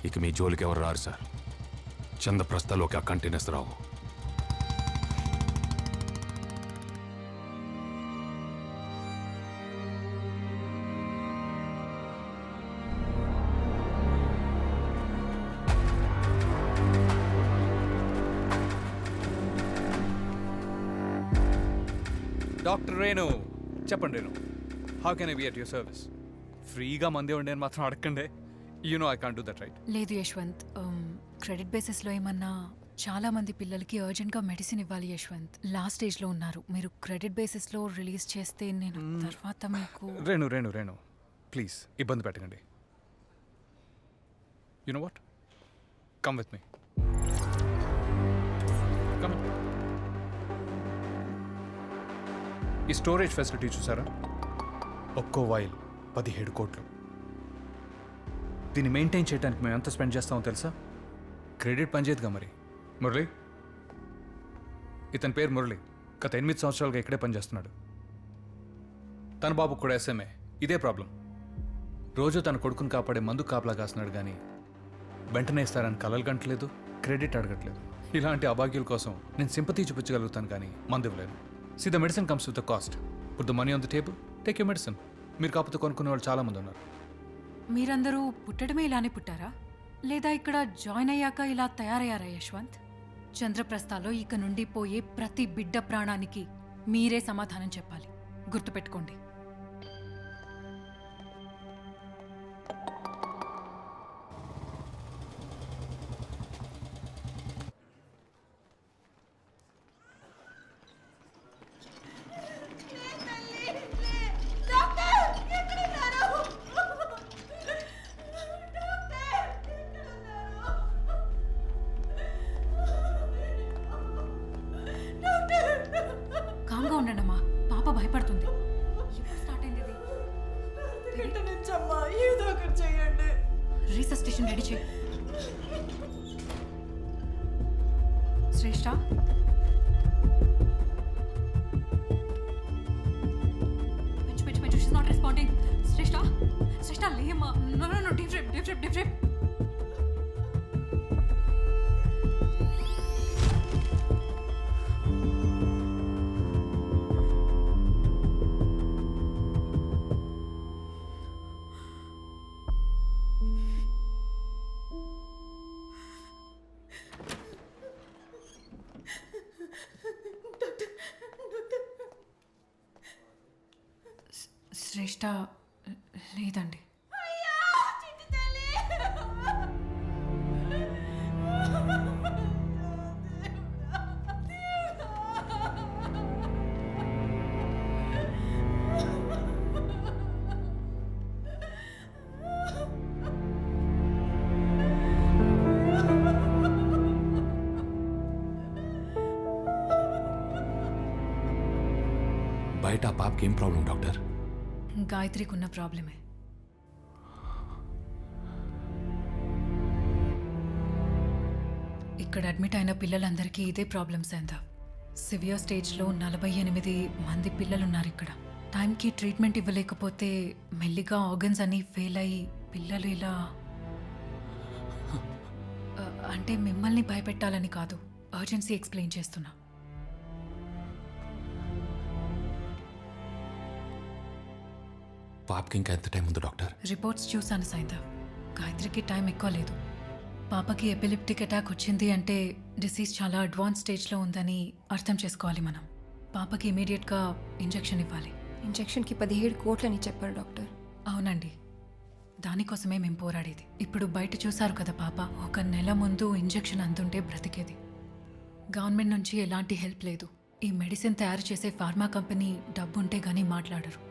ఇక మీ జోలికి ఎవరు రారు సార్. చంద్రప్రస్థలోకి ఆ కంటైనర్స్ రావు. డాక్టర్ రేణు, చెప్పండి Renu, how can I be at your service? ఫ్రీగా మందే ఉండేది మాత్రం అడగండి. You know I can't do that, right? లేదు యశ్వంత్, క్రెడిట్ బేసిస్లో ఏమన్నా చాలా మంది పిల్లలకి అర్జెంట్గా మెడిసిన్ ఇవ్వాలి యశ్వంత్. లాస్ట్ స్టేజ్లో ఉన్నారు. మీరు క్రెడిట్ బేసిస్లో రిలీజ్ చేస్తే నేను తర్వాత మీకు. రేణు రేణు రేణు, ప్లీజ్ ఇబ్బంది పెట్టకండి. You know what, come with me. Come. ఈ స్టోరేజ్ ఫెసిలిటీ చూసారా? ఒక్కో వైల్ 17 కోట్లు. దీన్ని మెయింటైన్ చేయడానికి మేము ఎంత స్పెండ్ చేస్తామో తెలుసా? క్రెడిట్ పనిచేయదుగా మరి. మురళి, ఇతని పేరు మురళి, గత 8 సంవత్సరాలుగా ఇక్కడే పనిచేస్తున్నాడు. తన బాబు కూడా ఎస్ఎంఏ, ఇదే ప్రాబ్లం. రోజు తన కొడుకుని కాపాడే మందు కాపలా కాస్తున్నాడు కానీ వెంటనే ఇస్తారని కలలు కంటలేదు, క్రెడిట్ అడగట్లేదు. ఇలాంటి అభాగ్యుల కోసం నేను సింపతి చూపించగలుగుతాను కానీ మందు ఇవ్వలేను. See the medicine comes with the cost. Put the money on the table, take you medicine. మీరు కాకపోతే కొనుక్కునే వాళ్ళు చాలామంది ఉన్నారు. మీరందరూ పుట్టడమే ఇలానే పుట్టారా, లేదా ఇక్కడ జాయిన్ అయ్యాక ఇలా తయారయ్యారా యశ్వంత్? చంద్రప్రస్థలో ఇక నుండి పోయే ప్రతి బిడ్డ ప్రాణానికి మీరే సమాధానం చెప్పాలి, గుర్తుపెట్టుకోండి. కామ్గా ఉండండమ్మా, పాప భయపడుతుంది. ఎప్పుడు స్టార్ట్ అయింది ఇది? రీసస్టేషన్ రెడీ చేయి. శ్రేష్ఠ, పెంచు, షీస్ నాట్ రెస్పాండింగ్. శ్రేష్ఠ లేమ్మా. No, deep drip. శ్రేష్ఠ లేదండి. బయట ఆ పాపకి ఏం ప్రాబ్లం డాక్టర్? గాయత్రికి ఉన్న ప్రాబ్లమే. ఇక్కడ అడ్మిట్ అయిన పిల్లలందరికీ ఇదే ప్రాబ్లం సైంధవ్. సివియర్ స్టేజ్లో 48 మంది పిల్లలున్నారు ఇక్కడ. టైంకి ట్రీట్మెంట్ ఇవ్వలేకపోతే మెల్లిగా ఆర్గన్స్ అన్నీ ఫెయిల్ అయ్యి పిల్లలు ఇలా అంటే మిమ్మల్ని భయపెట్టాలని కాదు, అర్జెన్సీ ఎక్స్ప్లెయిన్ చేస్తున్నా. పాపకి ఇంకా ఎంత టైం ఉంది డాక్టర్? రిపోర్ట్స్ చూశాను సైంధవ్, గాయత్రికి టైం ఎక్కువ లేదు. పాపకి ఎపిలిప్టిక్ అటాక్ వచ్చింది అంటే డిసీజ్ చాలా అడ్వాన్స్ స్టేజ్లో ఉందని అర్థం చేసుకోవాలి మనం. పాపకి ఇమీడియట్గా ఇంజెక్షన్ ఇవ్వాలి. ఇంజెక్షన్కి 17 కోట్లని చెప్పారు డాక్టర్. అవునండి, దానికోసమే మేము పోరాడేది. ఇప్పుడు బయట చూశారు కదా పాప, 1 నెల ముందు ఇంజెక్షన్ అందుంటే బ్రతికేది. గవర్నమెంట్ నుంచి ఎలాంటి హెల్ప్ లేదు. ఈ మెడిసిన్ తయారు చేసే ఫార్మా కంపెనీ డబ్బుంటే కానీ మాట్లాడరు.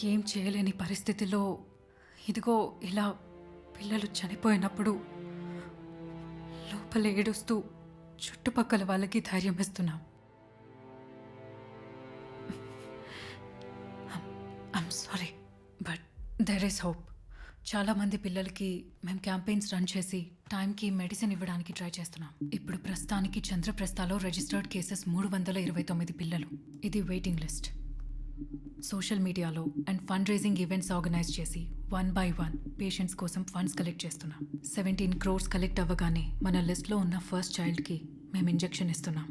ఏం చేయలేని పరిస్థితిలో ఇదిగో ఇలా పిల్లలు చనిపోయినప్పుడు లోపల ఏడుస్తూ చుట్టుపక్కల వాళ్ళకి ధైర్యం ఇస్తున్నాం. I'm sorry but there is hope. చాలామంది పిల్లలకి మేము క్యాంపెయిన్స్ రన్ చేసి టైంకి మెడిసిన్ ఇవ్వడానికి ట్రై చేస్తున్నాం. ఇప్పుడు ప్రస్తుతానికి చంద్రప్రస్థలో రిజిస్టర్డ్ కేసెస్ 329 పిల్లలు. ఇది వెయిటింగ్ లిస్ట్. సోషల్ మీడియాలో and fund raising events organise చేసి 1 by 1 పేషెంట్స్ కోసం ఫండ్స్ కలెక్ట్ చేస్తున్నాం. 17 crores కలెక్ట్ అవ్వగానే మన లిస్ట్లో ఉన్న ఫస్ట్ చైల్డ్కి మేము ఇంజెక్షన్ ఇస్తున్నాం.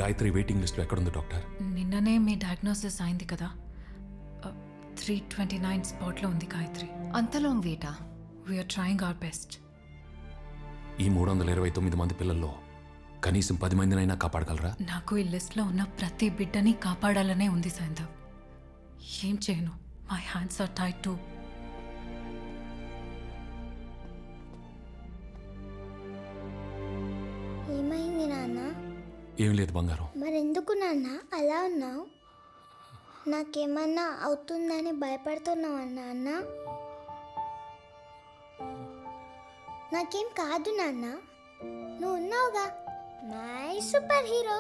గాయత్రి వెయిటింగ్ లిస్ట్లో ఎక్కడుంది డాక్టర్? నిన్ననే మీ డయాగ్నోసిస్ అయింది కదా, 329 స్పాట్లో ఉంది గాయత్రి. అంత లాంగ్ వెయిటా? We're trying our best. ఈ 329 మంది పిల్లల్లో కనీసం 10 మందినైనా కాపాడగలరా? నాకు ఈ లిస్ట్లో ఉన్న ప్రతి బిడ్డని కాపాడాలనే ఉంది సైంధవ్. ఏం చేయను, my hands are tied too. ఏమైంది నాన్న? ఏం లేదు బంగారం. మరెందుకు నాన్న అలా ఉన్నావు? నాకేమన్నా అవుతుందని భయపడుతున్నావా నాన్న? నాకేం కాదు నాన్న, నువ్వు ఉన్నావుగా, మై సూపర్ హీరో.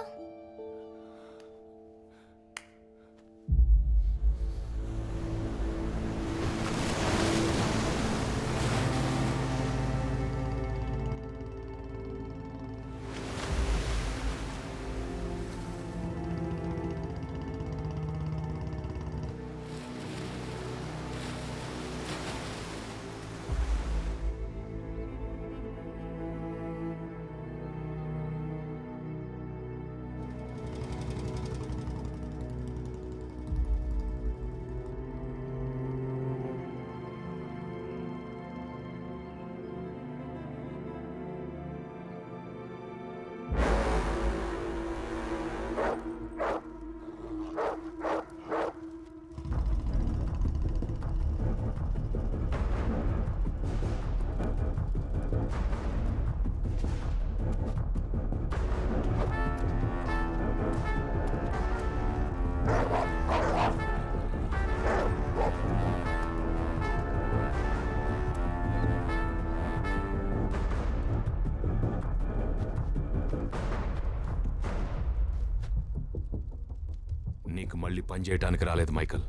నీకు మళ్ళీ పని చేయడానికి రాలేదు మైకల్.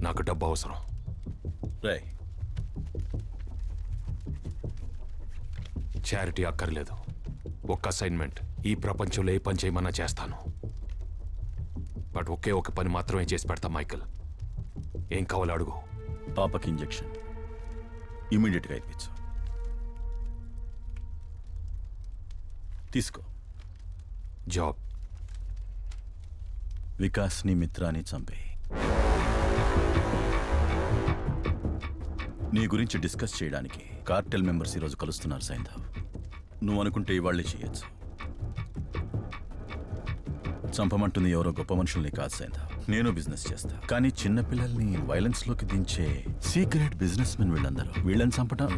నాకు డబ్బు అవసరం. రే, చారిటీ అక్కర్లేదు. ఒక్క అసైన్మెంట్. ఈ ప్రపంచంలో ఏ పని చేయమన్నా చేస్తాను. బట్ ఒకే ఒక పని మాత్రమే చేసి పెడతా మైకల్. ఏం కావాలో అడుగు. పాపకి ఇంజెక్షన్ ఇమీడియట్గా ఇప్పించు. తీసుకో. జాబ్. వికాస్ని మిత్రాన్ని చంపే. నీ గురించి డిస్కస్ చేయడానికి కార్టెల్ మెంబర్స్ ఈరోజు కలుస్తున్నారు సైంధవ్. నువ్వు అనుకుంటే ఇవాళ్ళే చేయొచ్చు. చంపమంటుంది ఎవరో గొప్ప మనుషుల్ని కాదు సైంధవ్. నేను బిజినెస్ చేస్తా, కానీ చిన్నపిల్లల్ని వైలెన్స్లోకి దించే సీక్రెట్ బిజినెస్ మెన్ వీళ్ళందరూ. వీళ్ళని చంపటం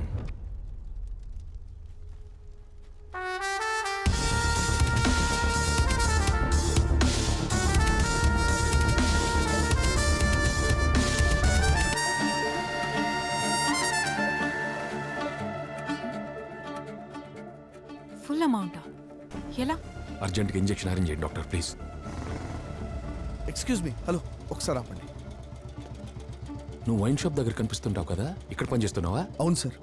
ఫుల్ అమౌంటా? ఎలా? అర్జెంట్గా ఇంజెక్షన్ అరేంజ్ చేయండి doctor please. Excuse me, hello, ఒకసారి ఆపండి. నువ్వు వైన్ షాప్ దగ్గర కనిపిస్తుంటావు కదా, ఇక్కడ పని చేస్తున్నావా? అవును సార్,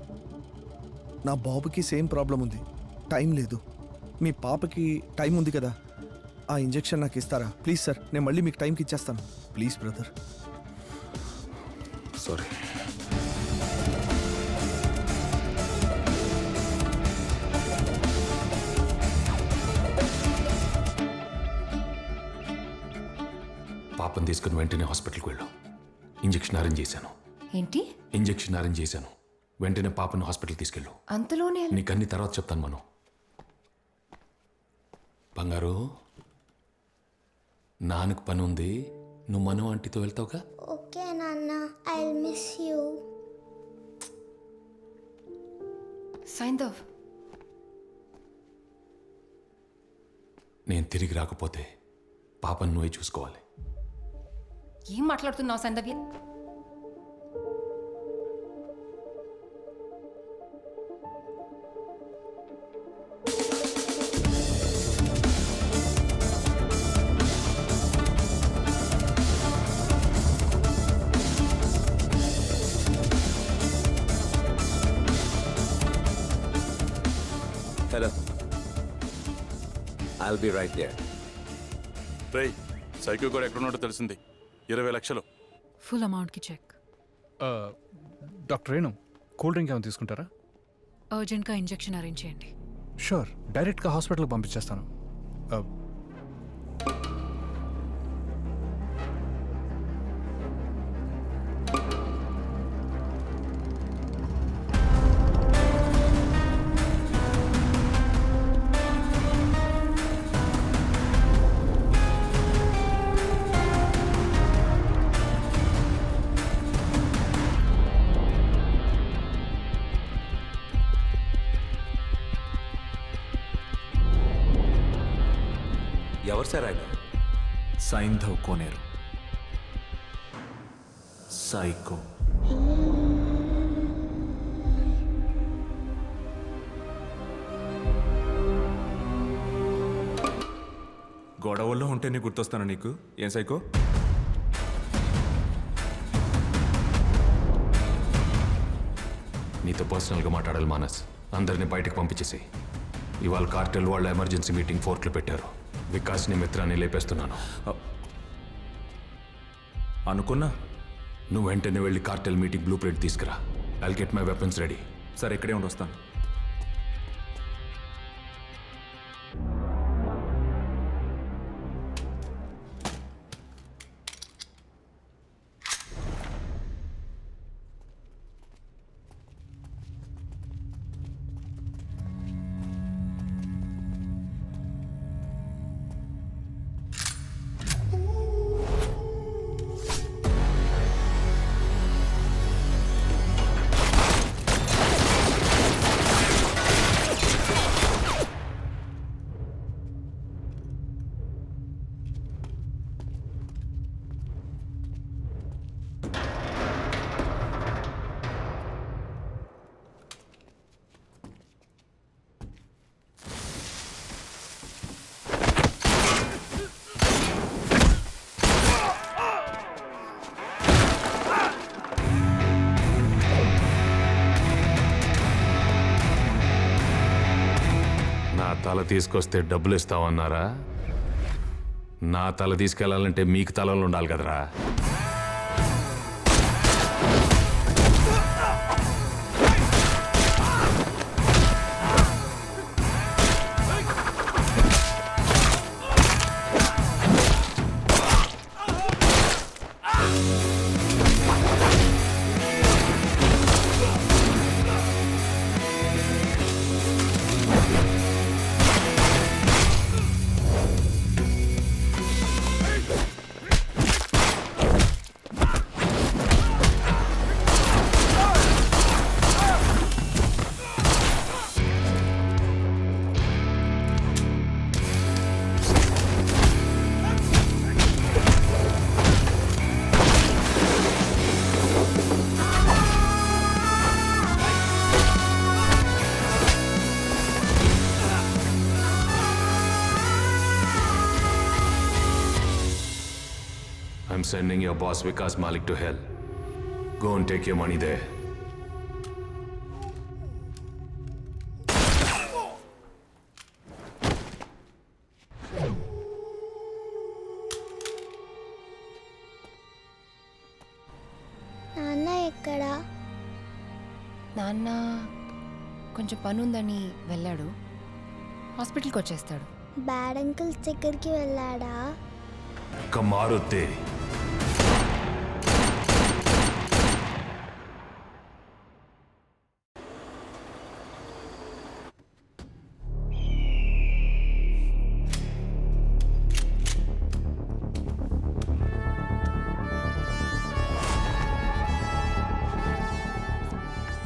నా బాబుకి సేమ్ ప్రాబ్లం ఉంది, టైం లేదు. మీ పాపకి టైం ఉంది కదా, ఆ ఇంజెక్షన్ నాకు ఇస్తారా ప్లీజ్ సార్? నేను మళ్ళీ మీకు టైంకి ఇచ్చేస్తాను ప్లీజ్ బ్రదర్. సారీ. పాపను తీసుకుని వెంటనే హాస్పిటల్కి వెళ్ళు. ఇంజెక్షన్ అరేంజ్ చేశాను. ఏంటి? ఇంజెక్షన్ అరేంజ్ చేశాను. వెంటనే పాపను హాస్పిటల్ తీసుకెళ్ళు. అంతలోనే? నీకు అన్ని తర్వాత చెప్తాను. మనం బంగారు, నాన్నకు పని ఉంది, నువ్వు మను ఆంటీతో వెళ్తావుగా? ఓకే నాన్న, ఐ మిస్ యూ. సైంధవ్, నేను తిరిగి రాకపోతే పాపను నువ్వే చూసుకోవాలి. ఏం మాట్లాడుతున్నావు సైంధవ్య? Hello, I'll be right there. రేయ్, సైకో కూడా ఎక్కడున్నాడో తెలిసింది. 20 లక్షలు. ఫుల్ అమౌంట్కి check. Doctor Renu, cool drink ఏమైనా తీసుకుంటారా? అర్జెంట్గా ఇంజెక్షన్ అరేంజ్ చేయండి. షూర్, డైరెక్ట్గా హాస్పిటల్కి పంపించేస్తాను. ఎవరు సార్ ఆయన? సైంధవ్ కోనేరు, సైకో. గొడవల్లో ఉంటేనే గుర్తొస్తాను నీకు, ఏం సైకో? నీతో పర్సనల్గా మాట్లాడాలి మానస్. అందరినీ బయటకు పంపించేసి. ఇవాళ కార్టెల్ వాళ్ళ ఎమర్జెన్సీ మీటింగ్ ఫోర్ట్లో పెట్టారు. వికాస్ని మిత్రాన్ని లేపేస్తున్నాను. అనుకున్నా. నువ్వు వెంటనే వెళ్ళి కార్టెల్ మీటింగ్ బ్లూ ప్రింట్ తీసుకురా. I'll get my weapons ready. సరే, ఇక్కడే ఉండి వస్తాను. తల తీసుకొస్తే డబ్బులు ఇస్తామన్నారా? నా తల తీసుకెళ్లాలంటే మీకు తలలో ఉండాలి కదరా. I'm sending your boss Vikas Malik to hell. Go and take your money there. నాన్న ఎక్కడా? నాన్న కొంచెం పనుందని వెళ్ళాడు. హాస్పిటల్కి వచ్చేస్తాడు. బ్యాడ్ అంకుల్స్ దగ్గరికి వెళ్ళాడా? Kamarutte.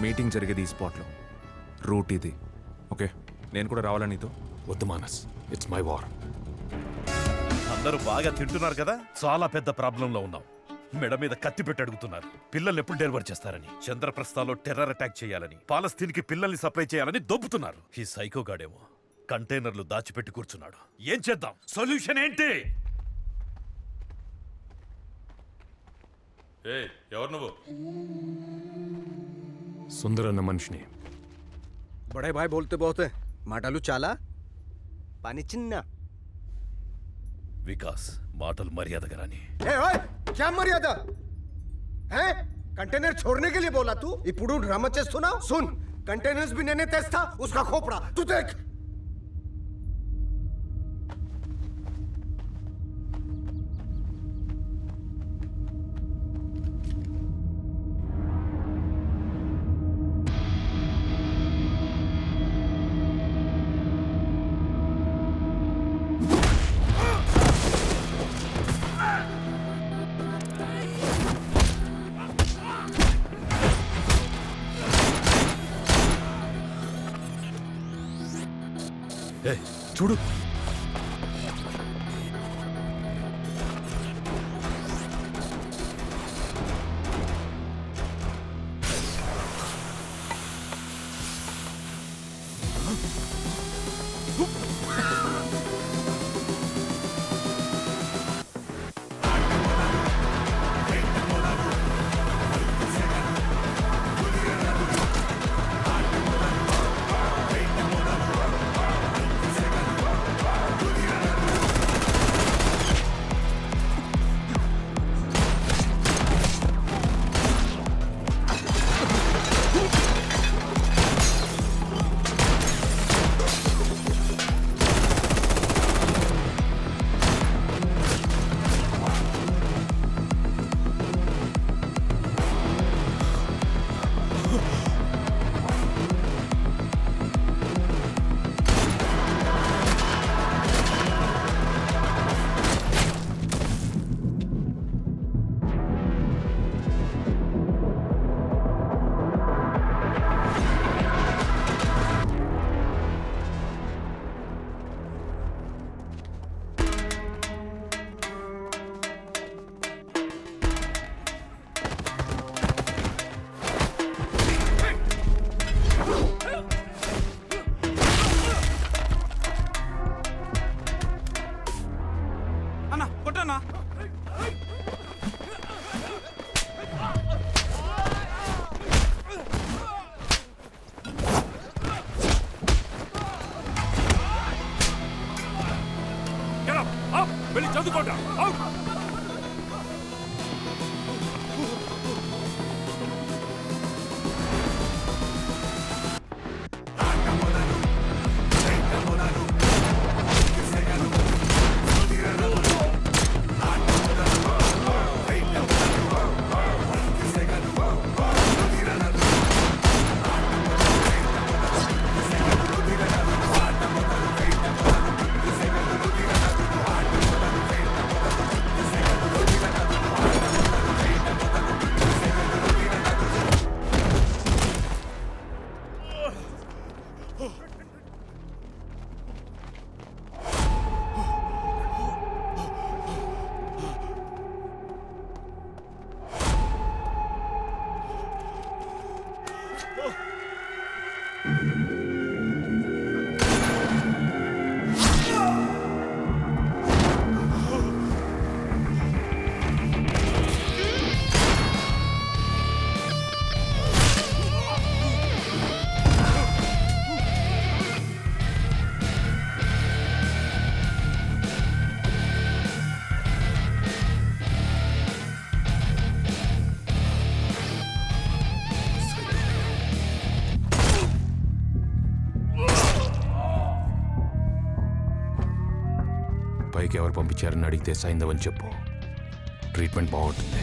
మీటింగ్ జరిగేది ఈ స్పాట్లో. రూట్ ఇది. ఓకే, నేను కూడా రావాలా నీతో? వద్దు మానస్, ఇట్స్ మై వార్. అందరూ బాగా తింటున్నారు కదా. చాలా పెద్ద ప్రాబ్లంలో ఉన్నాం. మెడ మీద కత్తి పెట్టి అడుగుతున్నారు పిల్లల్ని ఎప్పుడు డెలివర్ చేస్తారని. చంద్రప్రస్థలో టెర్రర్ అటాక్ చేయాలని, పాలస్తీన్కి పిల్లల్ని సప్లై చేయాలని దొబ్బుతున్నారు. ఈ సైకోగాడేమో కంటైనర్లు దాచిపెట్టి కూర్చున్నాడు. ఏం చేద్దాం? సొల్యూషన్ ఏంటి? ఎవరు నువ్వు? సుందరన్న మనిషిని. బడే భాయ్ బోల్తే బోల్తే మాటలు చాలా, పని చిన్న. వికాస్, మాటలు మర్యాదగా రాని. ए ओए क्या मर्यादा है? कंटेनर छोड़ने के लिए बोला तू. इपुडू ड्रामा చేస్తున్నావు. सुन, कंटेनर्स भी నేనే తెస్తా. उसका खोपड़ा तू देख. చూడు, పైకి ఎవరు పంపించారని అడిగితే సైంధవ్ అని చెప్పు. ట్రీట్మెంట్ బాగుంటుంది.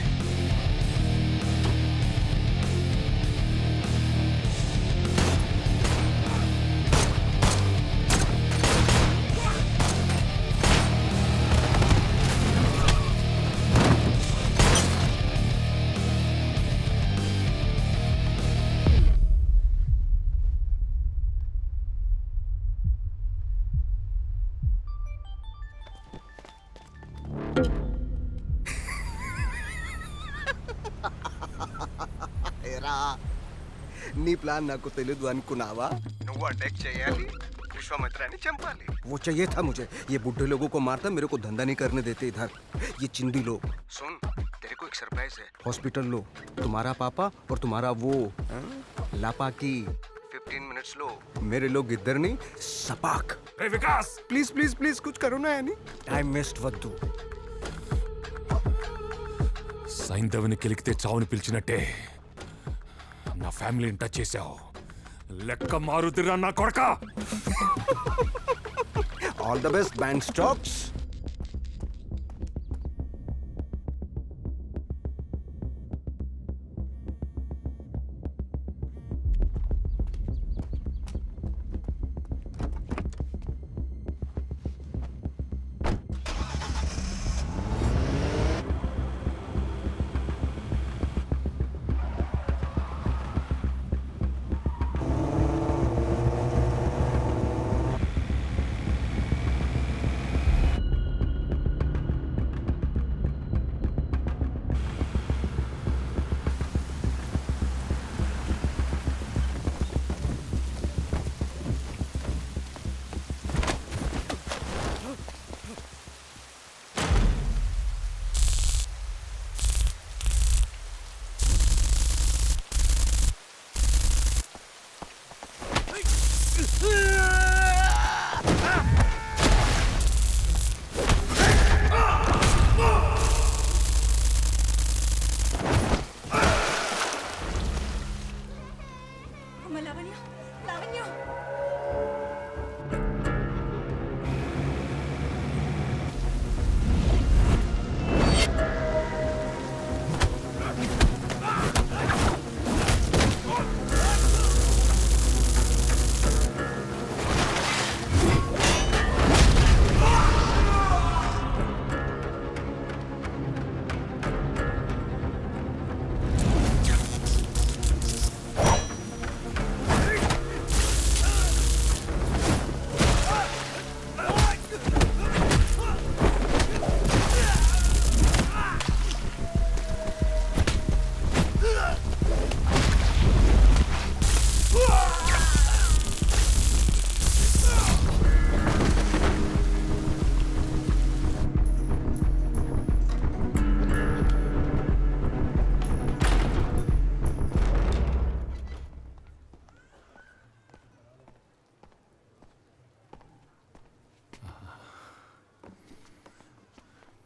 ఏరా నీ ప్లాన్ నాకు తెలియదు అనుకున్నావా? నువ్వు అటాక్ చేయాలి, विश्वामित्राने चंपाली। वो चाहिए था मुझे। ये बुढ़े लोगों को मारता, मेरे को धंधा नहीं करने देते इधर। ये चिंदी लोग। सुन, तेरे को एक सरप्राइज है। हॉस्पिटल लो, तुम्हारा पापा और तुम्हारा वो लापाकी 15 मिनट्स लो। मेरे लोग इधर नहीं, सपाक। विकास प्लीज प्लीज प्लीज कुछ करो ना यानी। टाइम वेस्ट వద్దు। సైంధవ్ని కెలికితే చావుని పిలిచినట్టే నా ఫ్యామిలీని టచ్ చేశావు. లెక్క మారుతిరా నా కొడకా. All the best bank stocks.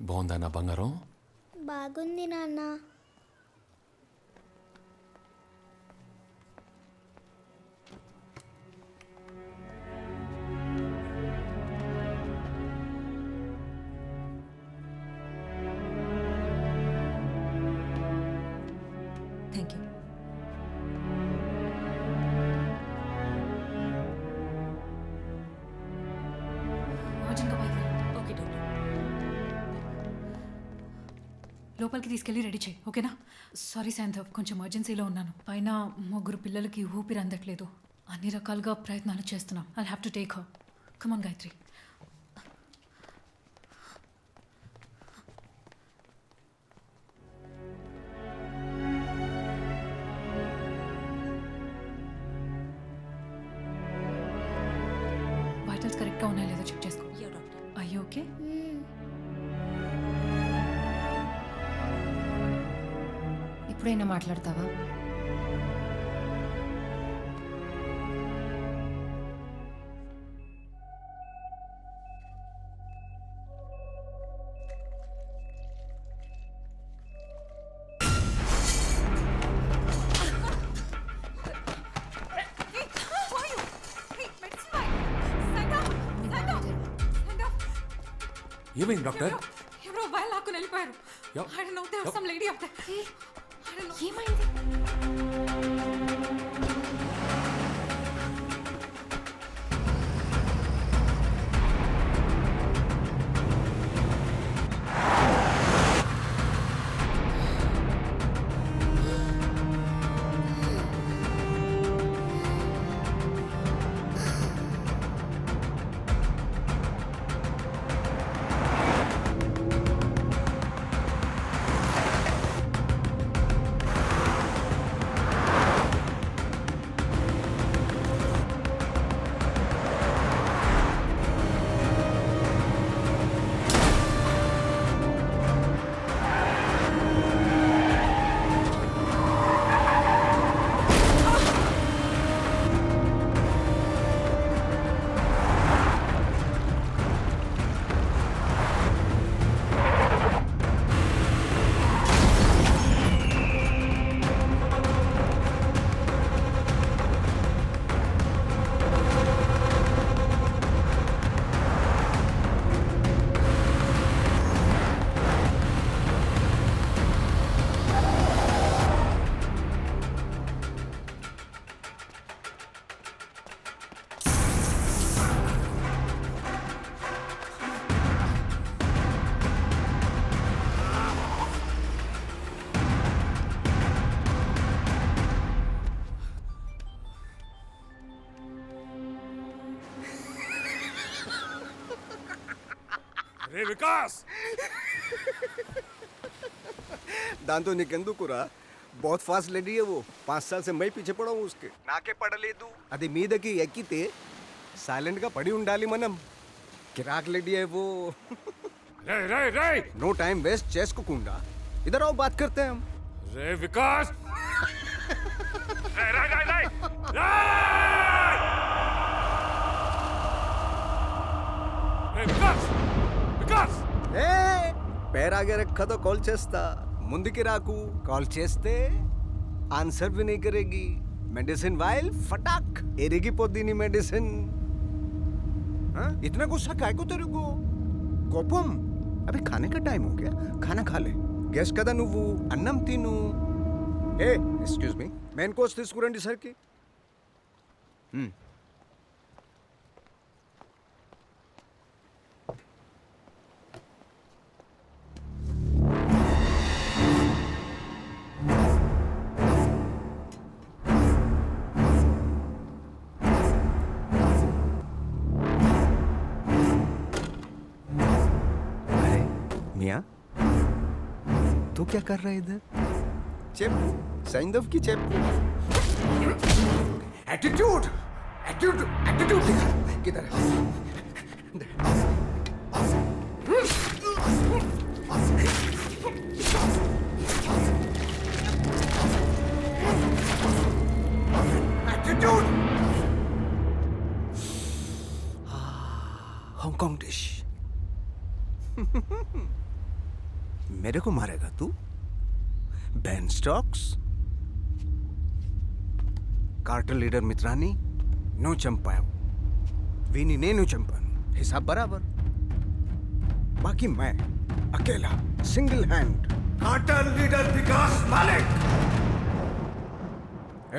బాగుందా నా బంగారం? బాగుంది నాన్న. Thank you. Okay doctor. లోపలికి తీసుకెళ్ళి రెడీ చేయి, ఓకేనా? సారీ శాంతవ్, కొంచెం ఎమర్జెన్సీలో ఉన్నాను. పైన ముగ్గురు పిల్లలకి ఊపిరి అందట్లేదు. అన్ని రకాలుగా ప్రయత్నాలు చేస్తున్నాం. I have to take her. Come on Gayatri. కరెక్ట్గా ఉన్నాయో లేదో చెక్ చేసుకో. అయ్యో ఓకే. ఇప్పుడైనా మాట్లాడతావా? ఏమైంది డాక్టర్? ఎవరో వైల్ లాక్కుని వెళ్ళిపోయారు. Yup. I don't know, there was some lady up there. I don't know. ఏమైంది? రే వికాస్, दांतो निकेंदुकुरा बहुत फास्ट लेडी है वो. 5 साल से मैं पीछे पड़ा हूँ उसके. నాకే పడలేదు. అది మీదకి ఎక్కితే సైలెంట్ గా పడి ఉండాలి మనం. కిరాక్ లేడీ है वो. రే రే రే नो टाइम वेस्ट చేసుకోకుండా इधर आओ बात करते हैं हम. రే వికాస్, రే రే రే రే రే వికాస్, వికాస్ ఏ పేరాగే రखा तो कॉल చేస్తా. ముందుకి రాకు. కాల్ చేస్తే ఆన్సర్ भी नहीं करेगी. मेडिसिन वाइल फटाक ఎరిగిపోద్ది నీ మెడిసిన్. इतना गुस्सा काय को तेरे को? కోపం. अभी खाने का टाइम हो गया, खाना खा ले. గెస్ కదా నువ్వు, అన్నం తిను. ఏ ఎక్స్క్యూజ్ మీ, మెయిన్ కోర్స్ తీసుకురండి సార్కి. मियाँ, तू क्या कर रहा है इधर? చెప్పు, సైందవ్ కి చెప్పు. एटीट्यूड एटीट्यूड एटीट्यूड किधर है? एटीट्यूड. Hong Kong dish. मेरे को मारेगा तू? Ban stocks. కార్టల్ లీడర్ మిత్రాన్ని నువ్వు చంపావు, వీని నేను చంపాను. హిసాబ్ బరాబర్. బాకీ मैं अकेला सिंगल हैंड कार्टल लीडर विकास मालिक.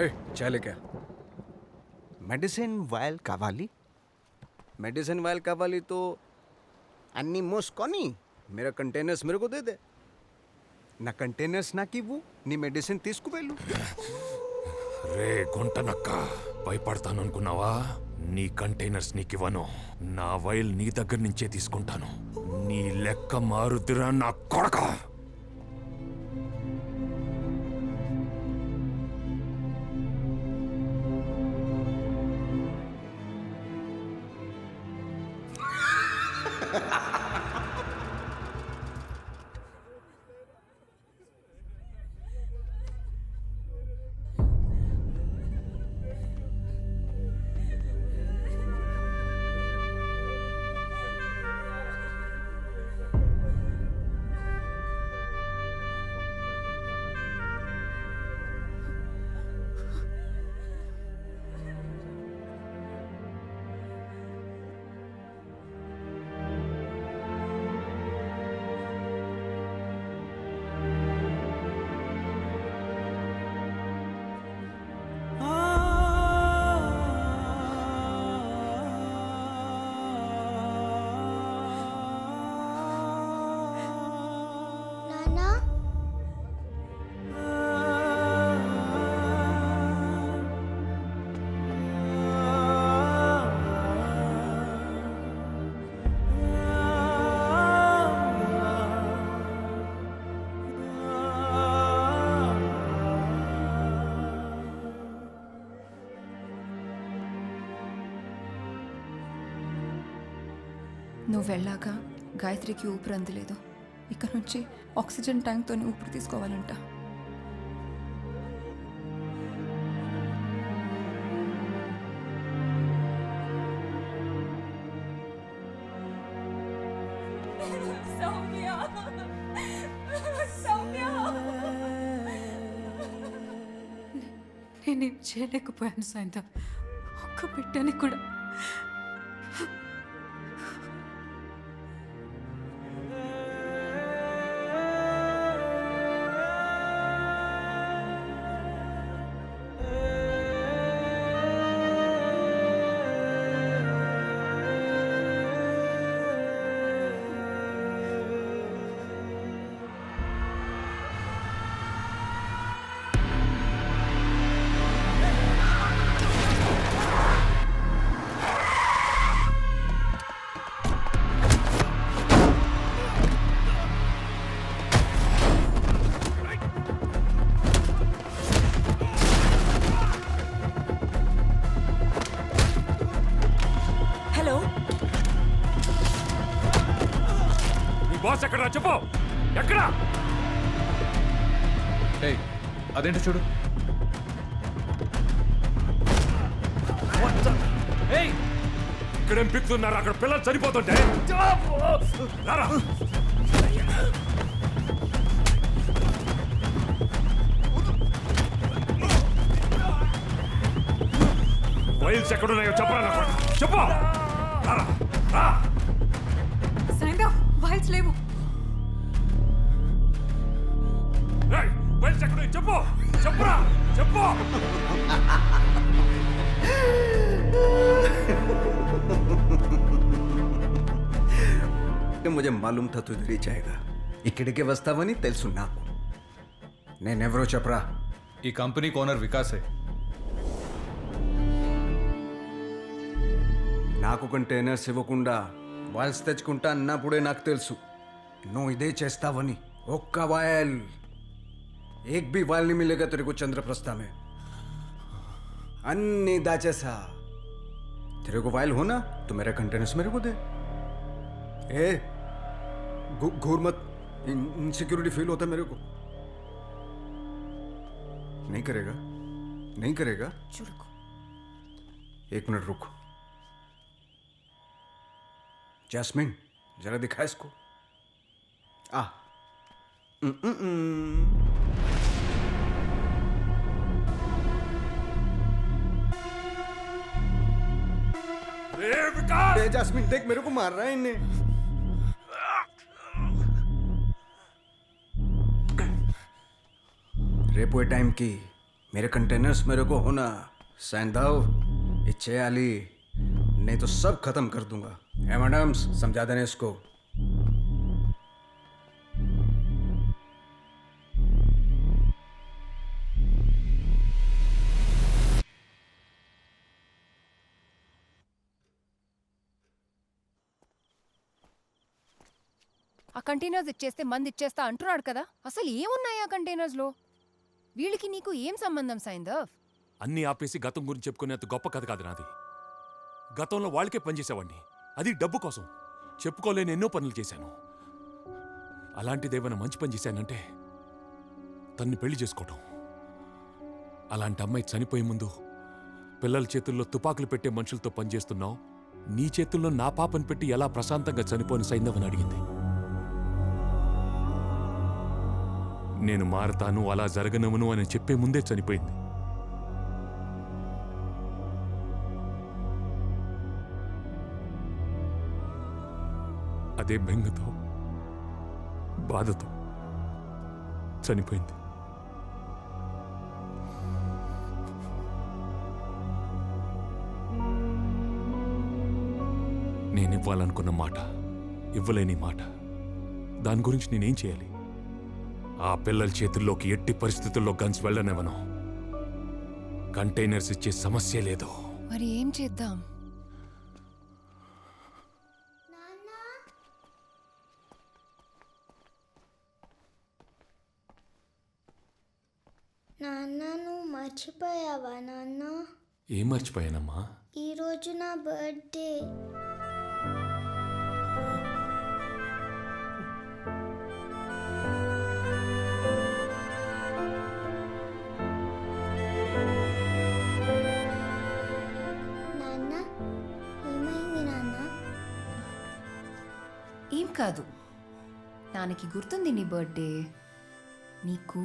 ए चले क्या? మెడిసిన్ వాయిల్ కావాలి. మెడిసిన్ వాయిల్ కావాలి तो అన్ని మోసుకొని मेरा कंटेनर्स मेरे को दे दे. నా కంటైనర్స్ నాకు ఇవ్వు, నీ మెడిసిన్ తీసుకువెళ్ళు. రే గుంటనక్క, భయపడతాననుకున్నావా? నీ కంటైనర్స్ నీకివ్వను. నా వైల్ నీ దగ్గర నుంచే తీసుకుంటాను. నీ లెక్క మారుద్దిరా నా కొడక. నువ్వు వెళ్ళాక గాయత్రికి ఊపిరి అందలేదు. ఇక్కడ నుంచి ఆక్సిజన్ ట్యాంక్తోనే ఊపిరి తీసుకోవాలంట. నేనేం చేయలేకపోయాను సాయంత్రం. ఒక్క బిడ్డని కూడా. బాస్ ఎక్కడ చెప్పు, ఎక్కడ? ఏయ్ అదేంటో చూడు. ఇక్కడేం పిక్తున్నారు, అక్కడ పిల్లలు చనిపోతుంటే. వైల్స్ ఎక్కడున్నాయో చెప్పరా నాకు, చెప్పు. సాయంత్రం వైల్స్ లేవు. వైల్స్ ఎక్కడున్నాయో చెప్పు, చెప్పురా, చెప్పు. मुझे मालूम था तू इधर ही जाएगा. ఇక్కడికి వస్తావని తెలుసు నాకు. నేనెవరో చెప్పరా? ఈ కంపెనీకి ఓనర్ వికాసే. నాకు కంటైనర్స్ ఇవ్వకుండా వాయిల్స్ తెచ్చుకుంటా అన్నప్పుడే నాకు తెలుసు నువ్వు ఇదే చేస్తావని. ఒక్క వాయల్ ఏక్ బి వాయల్ ని మిలేగా తెరకు చంద్రప్రస్థ మే. అన్ని దాచేసా. తెరకు వాయల్ హోనా తో మేరా కంటైనర్స్ మేరే కో దే. ఏ घूर मत, इनसिक्योरिटी फील होता है मेरे को. नहीं करेगा, नहीं करेगा. एक मिनट रुक. जैस्मिन जरा दिखा इसको. आ जैस्मिन देख मेरे को मार रहा है इन्हें. రేపు ఏ టైంకి मेरे कंटेनर्स मेरे को होना. सैंधव इच्छे आली नहीं तो सब खत्म कर दूंगा. है मैडम्स, समझा देना इसको. ఆ కంటైనర్స్ ఇచ్చేస్తే మంది ఇచ్చేస్తా అంటున్నాడు కదా. అసలు ఏమున్నాయి ఆ కంటైనర్స్లో? వీళ్ళకి నీకు ఏం సంబంధం సైందవ్? అన్నీ ఆపేసి గతం గురించి చెప్పుకునేంత గొప్ప కథ కాదు నాది. గతంలో వాళ్ళకే పనిచేసేవాడిని, అది డబ్బు కోసం. చెప్పుకోలేని ఎన్నో పనులు చేశాను. అలాంటిదేమైనా మంచి పని చేశానంటే తన్ని పెళ్లి చేసుకోవటం. అలాంటి అమ్మాయి చనిపోయే ముందు పిల్లల చేతుల్లో తుపాకులు పెట్టే మనుషులతో పనిచేస్తున్నావు, నీ చేతుల్లో నా పాపను పెట్టి ఎలా ప్రశాంతంగా చనిపోని సైందవ్ అని అడిగింది. నేను మారతాను, అలా జరగనవును అని చెప్పే ముందే చనిపోయింది. అదే బెంగతో, బాధతో చనిపోయింది. నేనివ్వాలనుకున్న మాట, ఇవ్వలేని మాట, దాని గురించి నేనేం చేయాలి? ఆ పిల్లల చేతుల్లోకి ఎట్టి పరిస్థితుల్లో గన్స్ వెళ్ళనివ్వను. కంటైనర్స్ ఇచ్చే సమస్య లేదు. మరి ఏం చేద్దాం? నాన్న నువ్వు మర్చిపోయావా నాన్న? ఏం మర్చిపోయానమ్మా? ఈరోజు నా బర్త్డే. కాదు, నాన్నకి గుర్తుంది నీ బర్త్డే. నీకు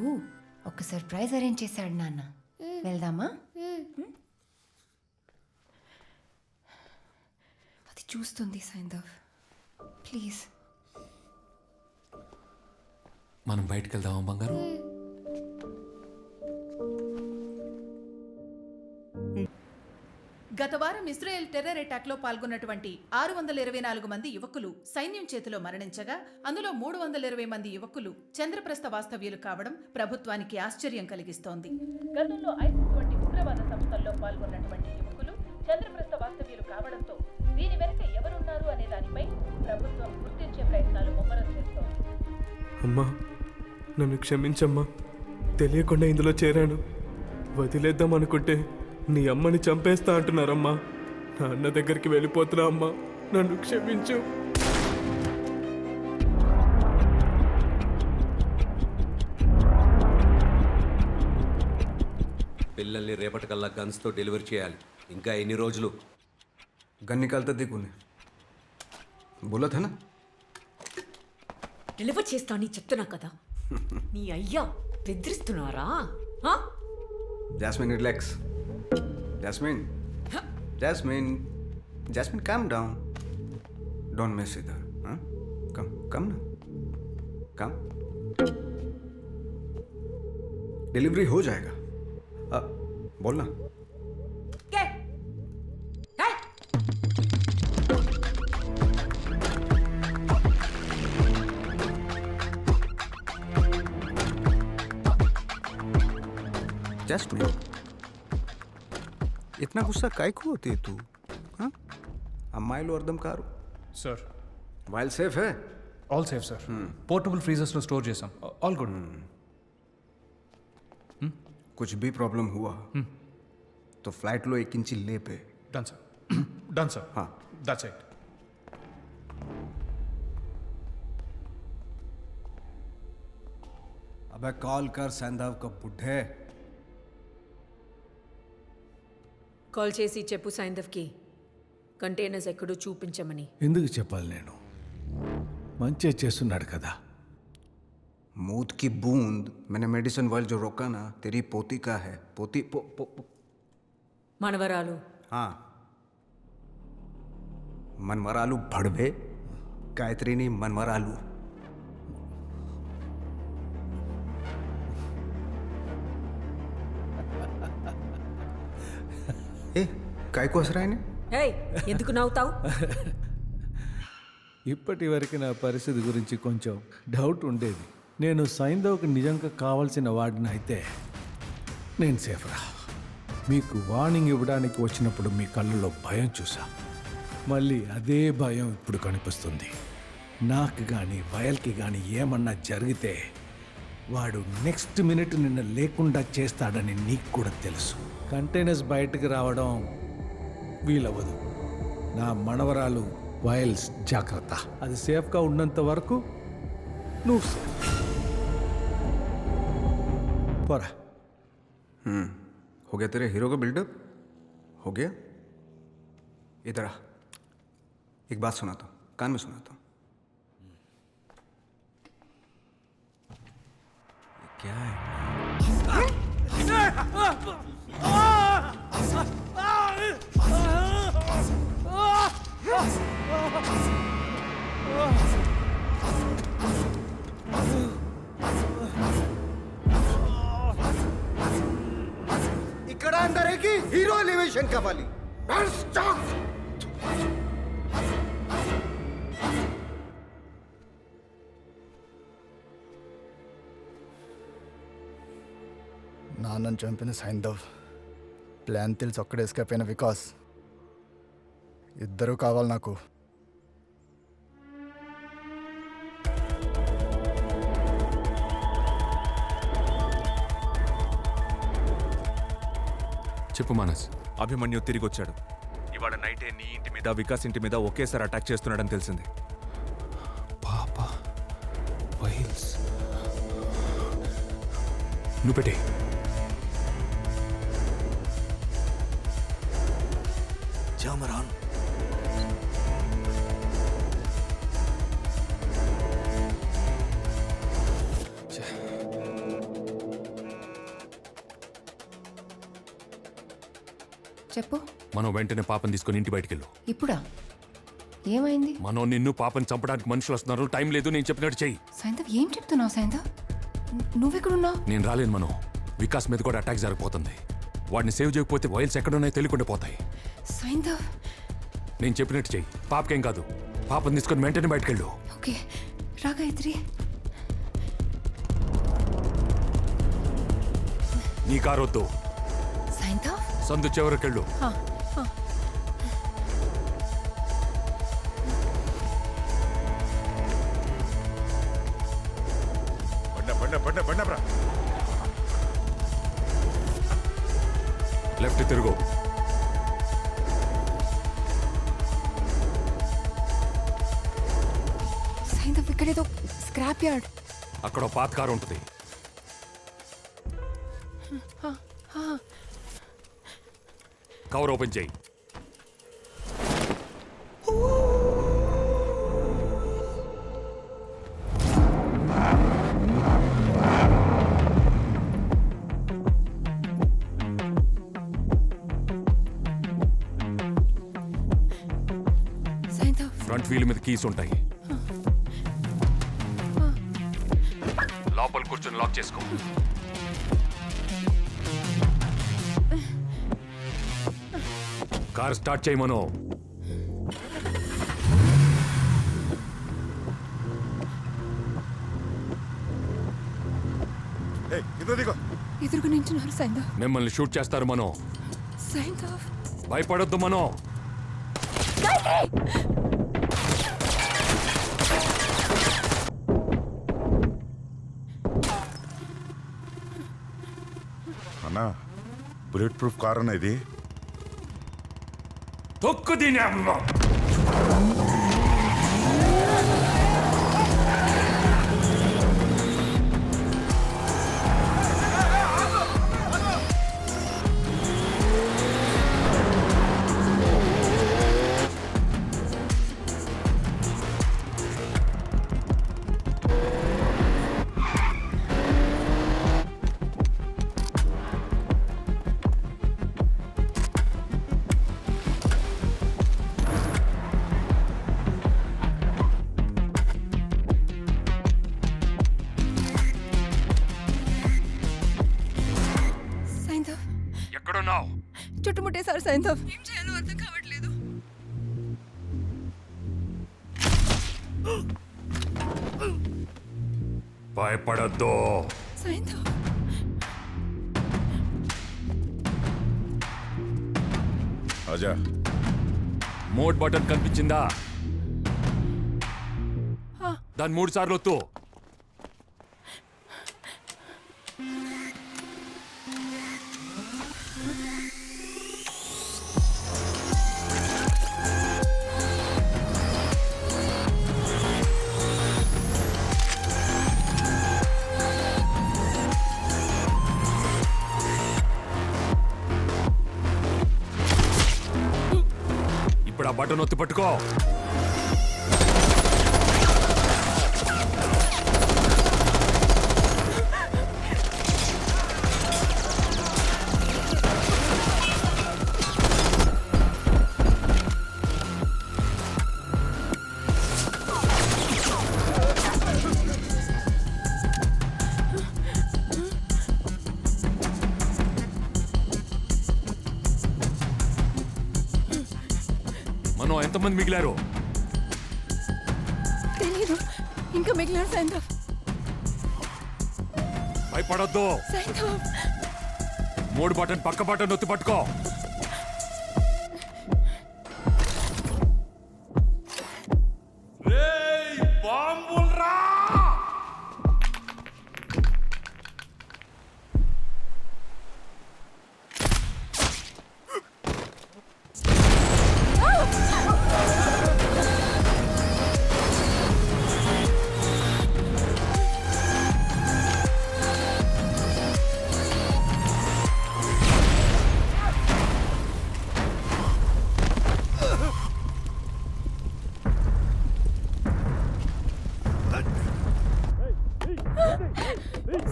ఒక సర్ప్రైజ్ అరేంజ్ చేశాడు నాన్న. వెళ్దామా? అది చూస్తుంది సైందవ్. ప్లీజ్. మనం బయటికి వెళ్దామా బంగారు? గత వారం ఇజ్రాయెల్ టెర్రర్ అటాక్లో పాల్గొన్నటువంటి 624 మంది యువకులు సైన్యం చేతిలో మరణించగా అందులో 320 మంది యువకులు చంద్రప్రస్థ వాస్తవ్యులు కావడం ప్రభుత్వానికి ఆశ్చర్యం కలిగిస్తోంది. గతంలో ఐసిస్ వంటి ఉగ్రవాద సంస్థల్లో పాల్గొన్నటువంటి యువకులు చంద్రప్రస్థ వాస్తవ్యులు కావడంతో దీని వెనుక ఎవరున్నారు అనే దానిపై ప్రభుత్వం గుర్తించే ప్రయత్నాలు ముమ్మరం చేస్తోంది. అమ్మా, నన్ను క్షమించమ్మా. తెలియకుండా ఇందులో చేరాను. వదిలేద్దాం అనుకుంటే నీ అమ్మని చంపేస్తా అంటున్నారమ్మా. నా అన్న దగ్గరికి వెళ్ళిపోతున్నా అమ్మా, నన్ను క్షమించు. పిల్లల్ని రేపటికల్లా గన్స్తో డెలివరీ చేయాలి. ఇంకా ఎన్ని రోజులు? गन निकालता देखो ने बोला था ना. డెలివర్ చేస్తా అని చెప్తున్నా కదా. నీ అయ్యా బెదిరిస్తున్నారా? Jasmine, relax. Jasmine, calm down. Don't mess with her. Huh? Come now. Come. Delivery हो जाएगा. बोलना. Jasmine, इतना गुस्सा काय को होती है तू? हाँ, अम्माइलो अर्दम कारू. సార్, वाइल सेफ है? All safe sir. పోర్టబుల్ ఫ్రీజర్స్లో స్టోర్ చేసాం. All good. कुछ भी प्रॉब्लम हुआ तो फ्लाइट लो 1 इंची ले पे. Done sir. Done sir. हाँ, దట్స్ ఇట్. अबे कॉल कर सैंदाव का बुढ़े. కాల్ చేసి చెప్పు సైందవ్కి కంటైనర్స్ ఎక్కడో చూపించమని. ఎందుకు చెప్పాలి? నేను మంచిగా చేస్తున్నాడు కదా. मूत की बूंद मैंने मेडिसिन वाल जो रोका ना, तेरी पोती का है. पोती మనవరాలు. हाँ, मनमरालू भड़वे गायत्री नहीं मनमरालू. ए काय को हंस रहा है ने? ఏయ్, ఎందుకు నవ్వుతావు? ఇప్పటి వరకు నా పరిస్థితి గురించి కొంచెం డౌట్ ఉండేది. నేను సైంధవ్కి నిజంగా కావాల్సిన వాడిని అయితే నేను సేఫ్రా. మీకు వార్నింగ్ ఇవ్వడానికి వచ్చినప్పుడు మీ కళ్ళలో భయం చూసా. మళ్ళీ అదే భయం ఇప్పుడు కనిపిస్తుంది. నాకు కానీ వయల్కి కానీ ఏమన్నా జరిగితే వాడు నెక్స్ట్ మినిట్ నిన్న లేకుండా చేస్తాడని నీకు కూడా తెలుసు. కంటైనర్స్ బయటకు రావడం వీలవ్వదు. నా మనవరాలు వైల్స్ జాగ్రత్త. అది సేఫ్గా ఉన్నంత వరకు నువ్వు సేఫ్. పోరా. हो गया तेरे हीरो का बिल्डअप? हो गया? इधर आ, एक बात सुनाता हूँ, कान में सुनाता हूँ. क्या है? ఇక్కడ అందరికి హీరో ఎలివేషన్ కావాలి. నాన్నను చంపిన సైంధవ్, ప్లాన్ తెలిసి ఒక్కడే ఎస్కేప్ అయిన వికాస్, ఇద్దరూ కావాలి నాకు. చెప్పు మానస్. అభిమన్యు తిరిగి వచ్చాడు. ఇవాళ నైటే నీ ఇంటి మీద వికాస్ ఇంటి మీద ఒకేసారి అటాక్ చేస్తున్నాడని తెలిసింది. పాపా వైల్స్ నువ్వు పెట్టే. జామరాన్ చెప్పు. మనం వెంటనే పాపని తీసుకొని ఇంటి బయటికెళ్ళు. ఇప్పుడా? ఏమైంది? మనం నిన్ను పాపని చంపడానికి మనుషులు వస్తున్నారు. టైం లేదు, నేను చెప్పినట్టు చెయ్యి. సైంధవ్ ఏం చెప్తున్నావు సైంధవ్? నువ్వెక్కడున్నావు? నేను రాలేను మనో. వికాస్ మీద కూడా అటాక్ జరగబోతుంది. వాడిని సేవ్ చేయకపోతే వైల్స్ ఎక్కడున్నాయో తెలియకుండా పోతాయి. సైంధవ్ నేను చెప్పినట్టు చెయ్యి. పాపకేం కాదు. పాపని తీసుకొని వెంటనే బయటకెళ్ళు. ఓకే రా గాయత్రి. నీ కారు వద్దు. సైంధవ్ సందు చివరికెళ్ళు. లెఫ్ట్ తిరుగు. సైంధవ్ ఇక్కడేదో స్క్రాప్ యార్డ్. అక్కడ పాత కారు ఉంటుంది. కవర్ ఓపెన్ చేయి. సైంధవ్ ఫ్రంట్ వీల్ మీద కీస్ ఉంటాయి. లోపల కూర్చొని లాక్ చేసుకో. కార్ స్టార్ట్ చేయమను. ఎదురుగా నించున్నారు సైంధవ్. మిమ్మల్ని షూట్ చేస్తారు మనో. సైంధవ్ భయపడొద్దు మనో. అన్నా, బుల్లెట్ ప్రూఫ్ కార్ అన్న ఇది. తొక్కు దీని. ఎక్కడున్నావు? చుట్టుముట్టేశారు సైంధవ్. ఏం చేయాలో అర్థం కావట్లేదు. భయపడొద్దు. సైంధవ్ అజా, మోడ్ బటన్ కనిపించిందా? దాన్ని 3 సార్లు ఒత్తు. ఇప్పుడు ఆ బటన్ ఒత్తి పట్టుకో. మనం ఎంతమంది మిగిలారు? తెలీదు. ఇంకా మిగిలిన సైంధవ్. భయపడొద్దు. సైంధవ్ 3 బటన్ పక్క బటన్ ఒత్తి పట్టుకో.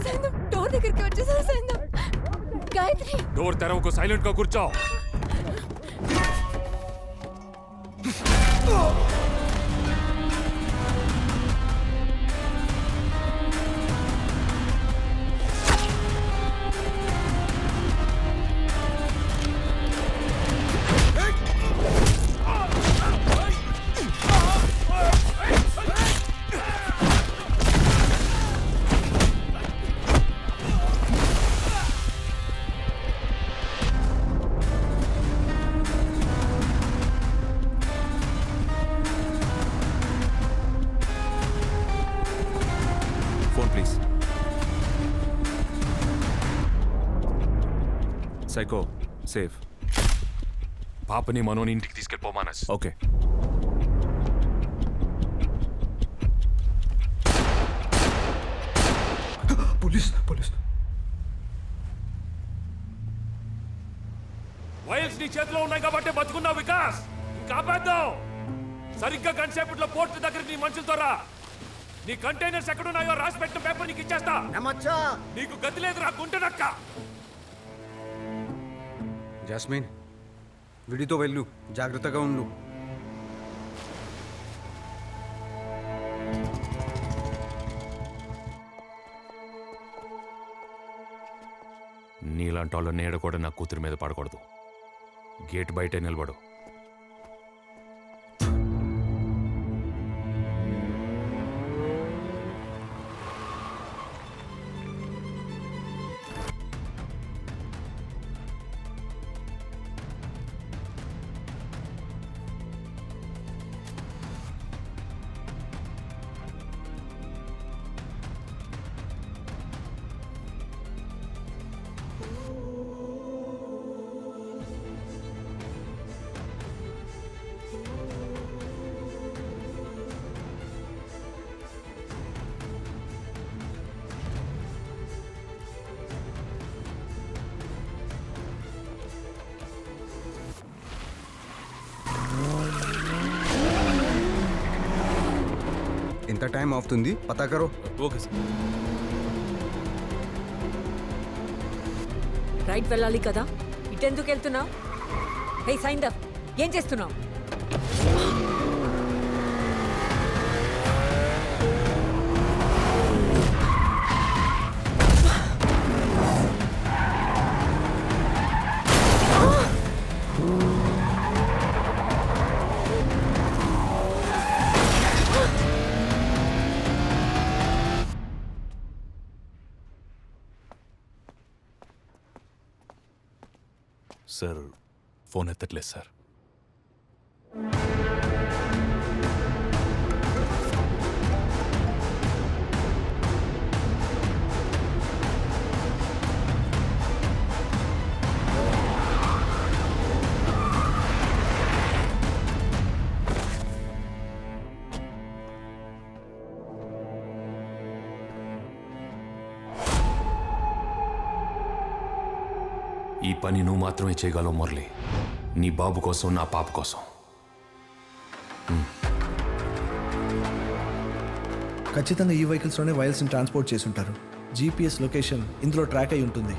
సైంధవ్ డోర్ దగ్గరికి వచ్చేసారు సైంధవ్. గాయత్రి డోర్ తెరవకు. సైలెంట్ గా కూర్చో. Phone please. Psycho safe. పాపని మనోని ఇంటికి తీసుకెళ్ళిపో Manas. Okay. Police police. Vials నీ చేతిలో ఉన్నాయి కాబట్టి బతుకున్నావు వికాస్. ఇంకా ఆపేద్దాం. సరిగ్గా గంటసేపట్లో పోర్టు దగ్గర నీ మనుషులతో రా. నీ కంటైనర్స్ ఎక్కడున్నాయో రాసి పెట్టిన పేపర్ నీకు ఇచ్చేస్తా. నీకు గతి లేదురా గుంటనక్క. జాస్మిన్, విడితో వెళ్ళు, జాగ్రత్తగా ఉండు. నీలాంటి వాళ్ళ నీడ కూడా నా కూతురి మీద పడకూడదు. గేట్ బయటే నిలబడు. ఎంత టైం అవుతుంది పతా కరో. Okay sir. రైట్ వెళ్ళాలి కదా, ఇటెందుకు వెళ్తున్నావు? హే సైందవ్, ఏం చేస్తున్నావు? సార్ ఫోన్ ఎత్తట్లేదు సార్. ఈ పని నువ్వు మాత్రమే చేయగలవు మురళి. నీ బాబు కోసం, నా పాప కోసం. ఖచ్చితంగా ఈ వెహికల్స్లోనే వైల్స్ని ట్రాన్స్పోర్ట్ చేసి ఉంటారు. జీపీఎస్ లొకేషన్ ఇందులో ట్రాక్ అయి ఉంటుంది.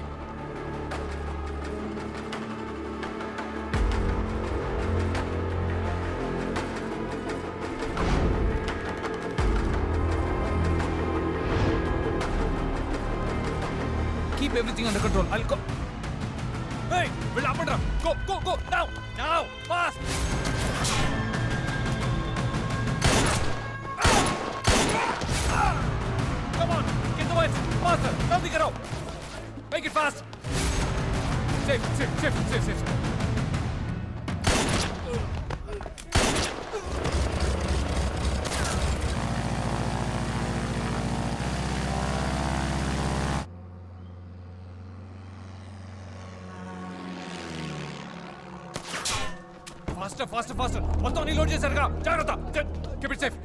Keep everything under control. I'll go. Hey, we'll up and down. Go, go, go. Now, now, fast. Come on, get the wires faster. Now they get out. Make it fast. Safe, safe, safe, safe, safe. Faster, faster, faster. మొత్తం అన్ని load చేశారుగా, జాగ్రత్త. Keep it safe.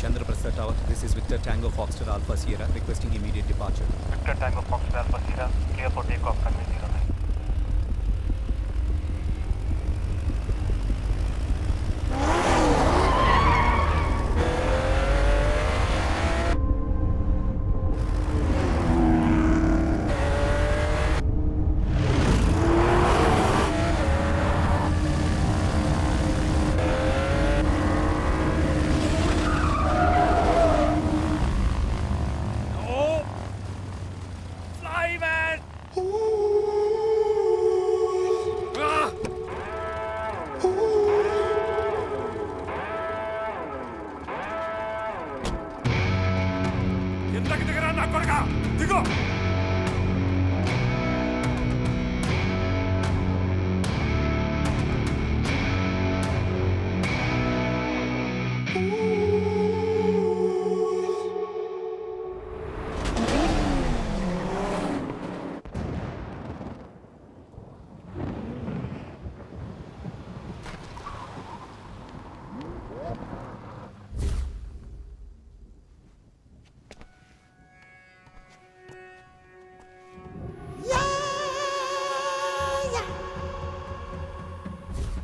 Chandraprastha Tower, this is Victor Tango Foxtrot Alpha Sierra requesting immediate departure. Victor Tango Foxtrot Alpha Sierra, clear for takeoff runway 09.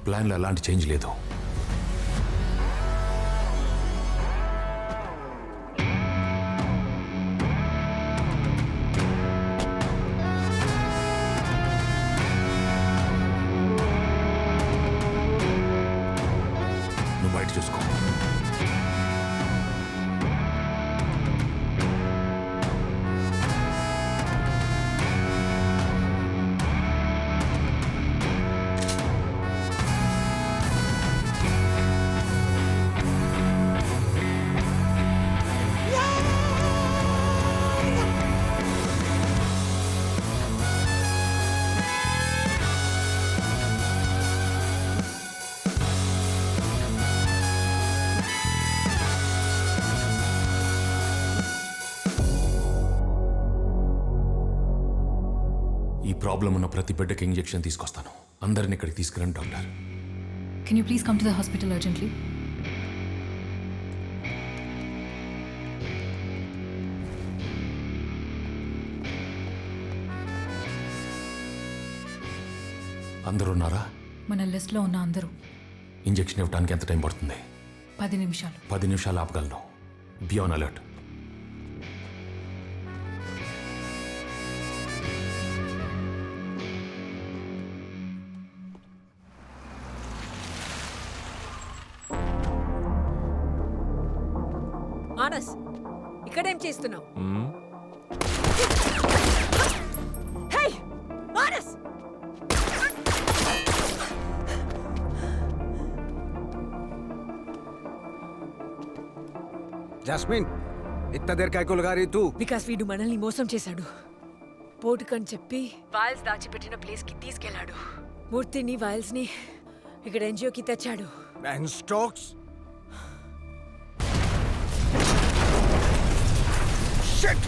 ప్లాన్లో ఎలాంటి change లేదు. నువ్వు బయట చూసుకో. ఈ ప్రాబ్లం ఉన్న ప్రతి బిడ్డకి ఇంజెక్షన్ తీసుకొస్తాను. అందరిని ఇక్కడికి తీసుకురండి doctor. Can you please come to the hospital urgently? అందరూ ఉన్నారా? మన లిస్ట్లో ఉన్న అందరూ. ఇంజెక్షన్ ఇవ్వడానికి ఎంత టైం పడుతుంది? 10 నిమిషాలు. 10 నిమిషాలు ఆపగలను. Be on alert. మానస్, ఇక్కడేం చేస్తున్నావు? హే మానస్! జాస్మిన్, ఇత్త దేర్ కాయకు లగా రही तू? వికాస్ వీడు మనల్ని మోసం చేశాడు. పోటుకని చెప్పి వాయిల్స్ దాచిపెట్టిన ప్లేస్ కి తీసుకెళ్లాడు. మూర్తిని వాయిల్స్ ని ఇక్కడ ఎన్జిఓకి తెచ్చాడు. And stocks? Shit!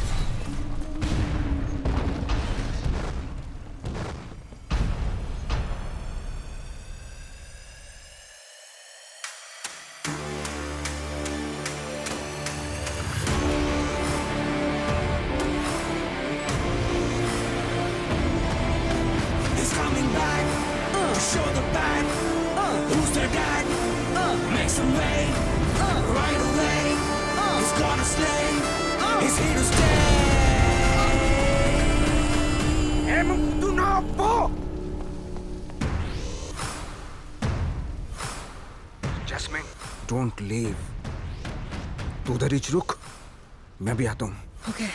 He's coming back to show the back. Who's their dad? Make some way right away. He's gonna stay. He's here to stay. Do not fall. Jasmine, don't leave. तू उधर ही रुक, मैं भी आता हूँ. Okay.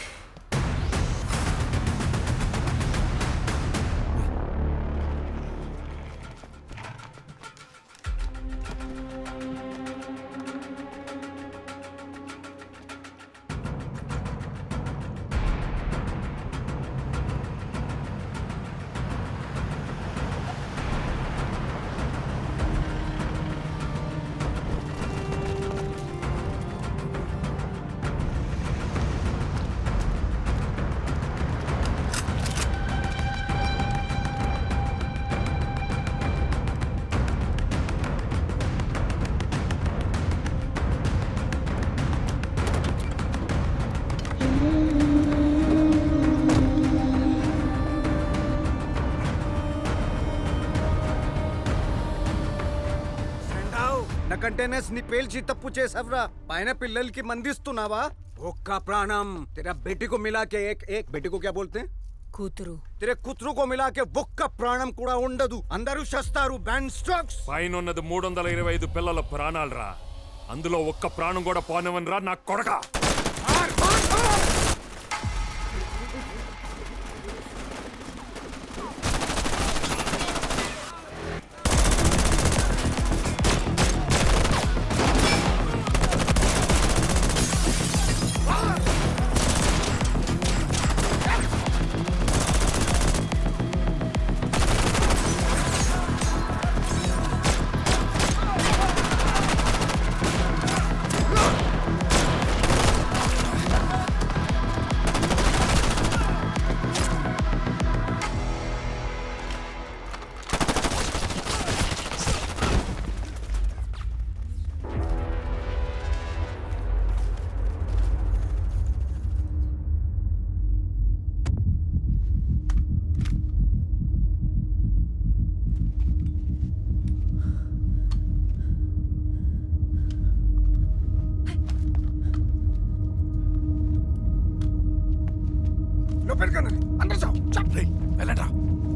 Containers ని పేల్చి తప్పు చేసావురా పైన పిల్లలకి మందిస్తున్నావా ఒక్క ప్రాణం तेरा बेटी को मिला के एक बेटी को क्या बोलते हैं కూతురు तेरे कुतरू को मिला के ఒక్క ప్రాణం కూడా ఉండదు అందరూ చస్తారు బ్యాండ్ స్టాక్స్ పైన ఉన్నది 325 పిల్లల ప్రాణాలు రా అందులో ఒక్క ప్రాణం కూడా పోనివనరా నా కొడక अंदर जाओ चल వెళ్ళండి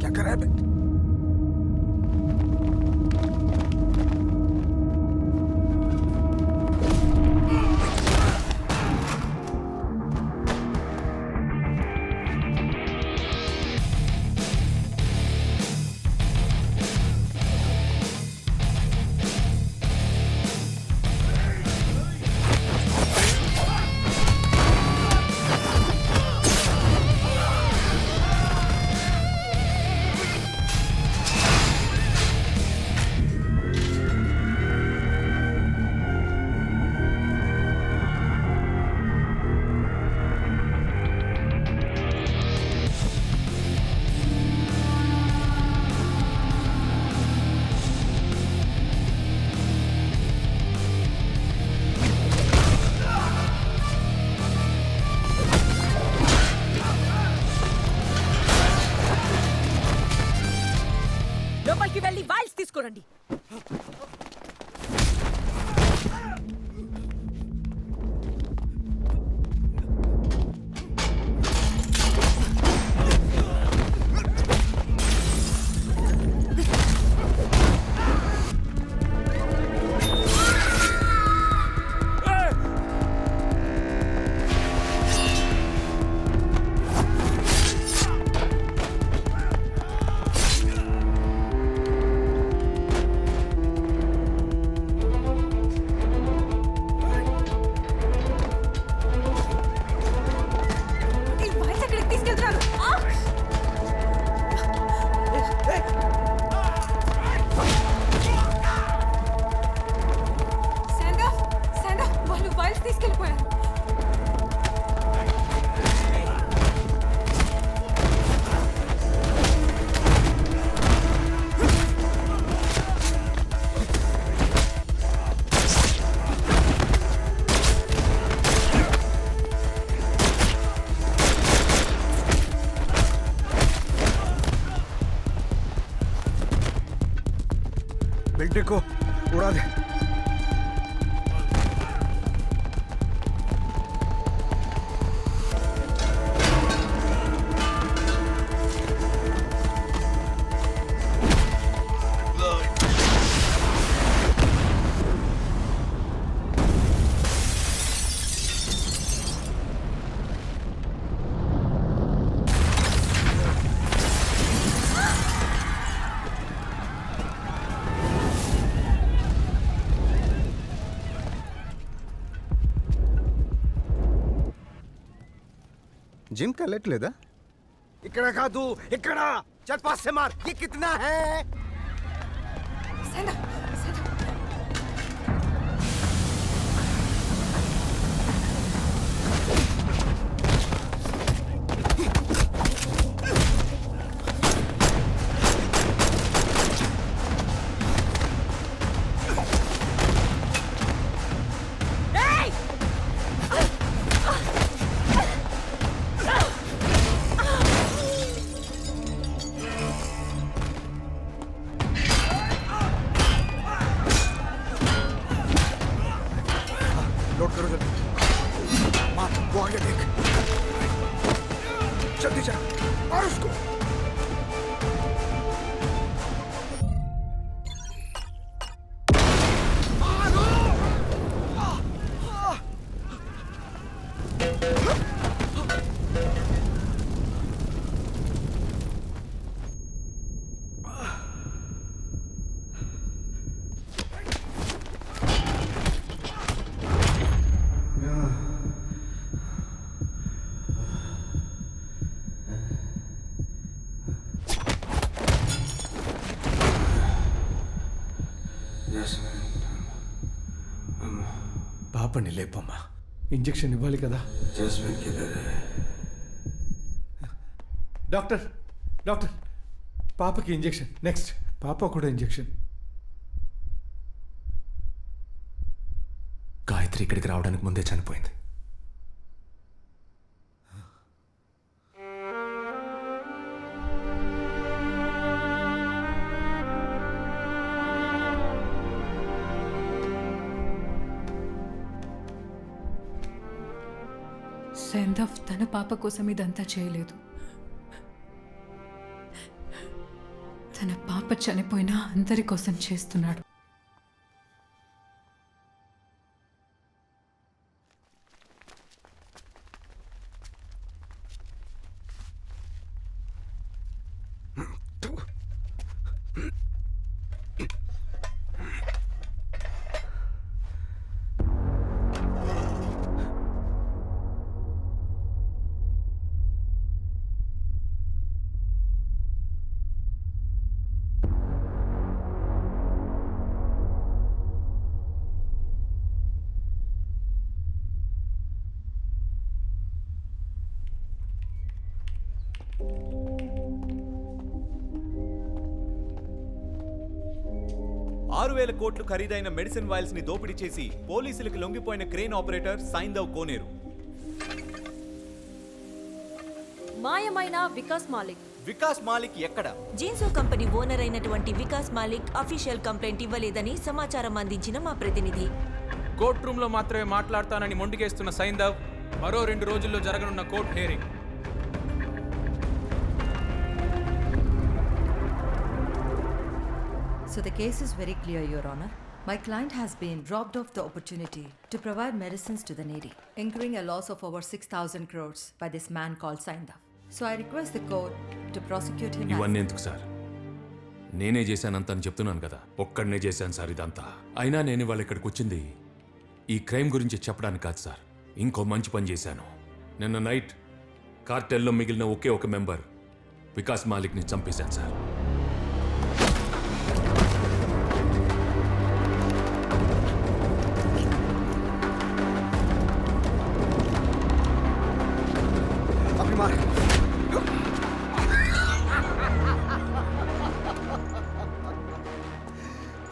क्या कर रहा है లోపలికి వెళ్ళి వైల్స్ తీసుకురండి बेटे को उड़ा दे जिम का लेट लेदा इकड़ा कादू इकड़ा चल पास से मार ये कितना है जल्दी जा मार उसको। పాపని లేపమ్మా, ఇంజెక్షన్ ఇవ్వాలి కదా. డాక్టర్ డాక్టర్ పాపకి ఇంజెక్షన్. నెక్స్ట్ పాప కూడా ఇంజెక్షన్. గాయత్రి ఇక్కడికి రావడానికి ముందే చనిపోయింది. సైందవ్ తన పాప కోసం ఇదంతా చేయలేదు. తన పాప చనిపోయినా అందరి కోసం చేస్తున్నాడు. $6,000 కోట్లు ఖరీదైన మెడిసిన్ వైల్స్ ని దోపిడీ చేసి పోలీసులకు లొంగిపోయిన క్రేన్ ఆపరేటర్ సైందవ్ కోనేరు. మాయమైన వికాస్ మాలిక్. వికాస్ మాలిక్ ఎక్కడ? జీన్సో కంపెనీ ఓనర్ అయినటువంటి వికాస్ మాలిక్ అఫీషియల్ కంప్లైంట్ ఇవ్వలేదని సమాచారం అందించిన మా ప్రతినిధి. కోర్ట్ రూమ్ లో మాత్రమే మాట్లాడతానని మొండికేస్తున్న సైందవ్ మరో 2 రోజుల్లో జరగనున్న court hearing. So the case is very clear, Your Honor. My client has been robbed of the opportunity to provide medicines to the needy, incurring a loss of over 6,000 crores by this man called Saindav. So I request the court to prosecute him. ఇవన్నీ ఎందుకు sir? నేనే చేశానంత అని చెప్తున్నాను కదా. ఒక్కడనే చేశాను sir ఇదంతా. అయినా నేను వాళ్ళు ఇక్కడికి వచ్చింది ఈ క్రైమ్ గురించి చెప్పడానికి కాదు సార్. ఇంకో మంచి పని చేశాను. నిన్న నైట్ కార్టెల్లో మిగిలిన ఒకే ఒక మెంబర్ వికాస్ మాలిక్ని చంపేశాను సార్.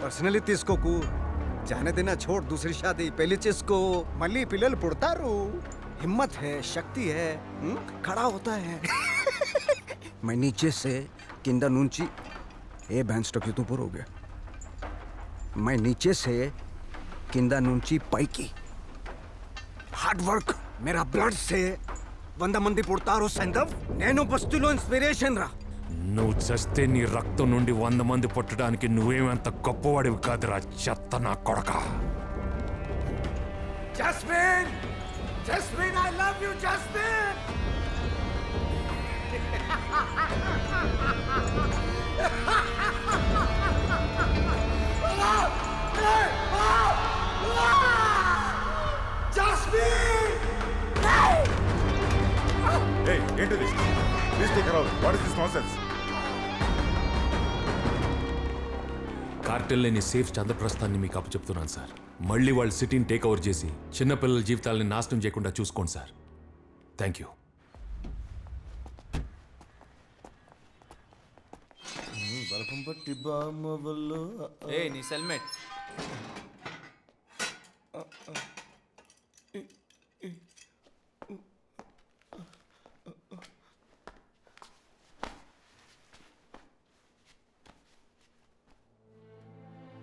పర్సనలీ తీసుకోకు. जाने देना छोड़, दूसरी शादी पहले చేసుకో. మళ్ళీ పిల్లలు పుడతారు. हिम्मत है, शक्ति है, खड़ा होता है. मैं नीचे से किंदा नूंची ए बैंड स्टॉक तू पर हो गया. मैं नीचे से किंदा नूंची పైకి. हार्ड वर्क मेरा ब्लड से 100 మంది పుడతారు సైందవ్. నేను బస్తీలో ఇన్స్పిరేషన్ రా. నువ్వు చస్తే నీ రక్తం నుండి 100 మంది పుట్టడానికి నువ్వేమంత గొప్పవాడివి కాదురా చెత్త నా కొడక. Jasmine! Jasmine, I love you, Jasmine! Jasmine! Hey, into this. Please take her out. What is this nonsense? Cartel లేని సేఫ్ చంద్రప్రస్థాన్ని మీకు అప్పచెప్తున్నాను సార్. మళ్ళీ వాళ్ళు సిటీని టేక్ ఓవర్ చేసి చిన్నపిల్లల జీవితాలని నాశనం చేయకుండా చూసుకోండి సార్. Thank you. నీ సెల్మేట్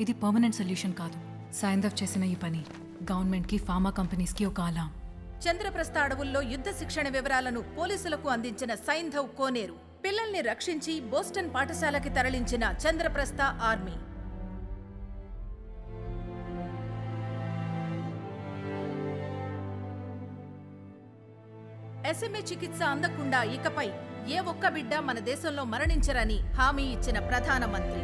ఇది పర్మనెంట్ సొల్యూషన్ కాదు. సైందవ్ చేసిన ఈ పని గవర్నమెంట్కి, ఫార్మా కంపెనీస్కి ఒక అలాం. చంద్రప్రస్థ అడవుల్లో యుద్ధ శిక్షణ వివరాలను పోలీసులకు అందించిన సైంధవ్ కోనేరు, పిల్లల్ని రక్షించి బోస్టన్ పాఠశాలకి తరలించిన చంద్రప్రస్థ ఆర్మీ. SMA చికిత్స అందకుండా ఇకపై ఏ ఒక్క బిడ్డ మన దేశంలో మరణించరని హామీ ఇచ్చిన ప్రధానమంత్రి.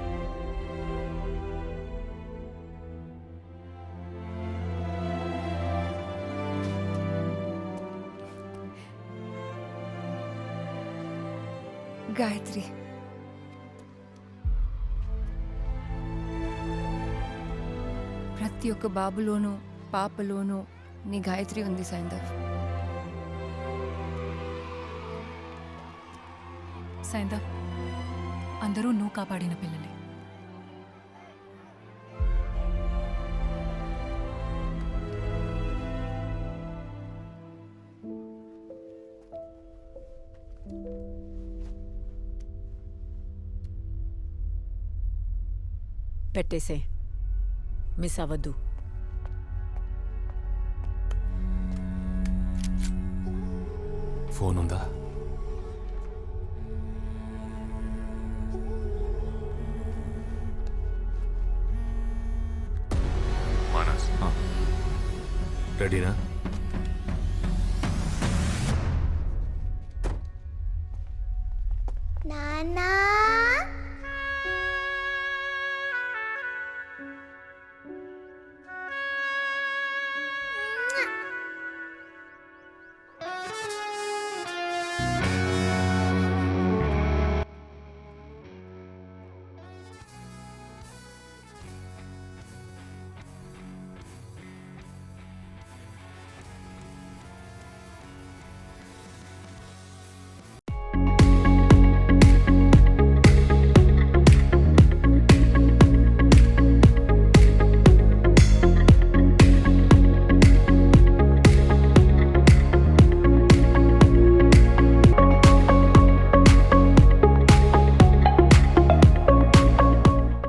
గాయత్రి, ప్రతి ఒక్క బాబులోనూ పాపలోనూ నీ గాయత్రి ఉంది సైంధవ్. సైంధవ్, అందరూ నువ్వు కాపాడిన పిల్లలే. పెట్టేసే, మిస్ అవ్వద్దు. ఫోన్ ఉందా? మానస్, రెడీనా? నాన్నా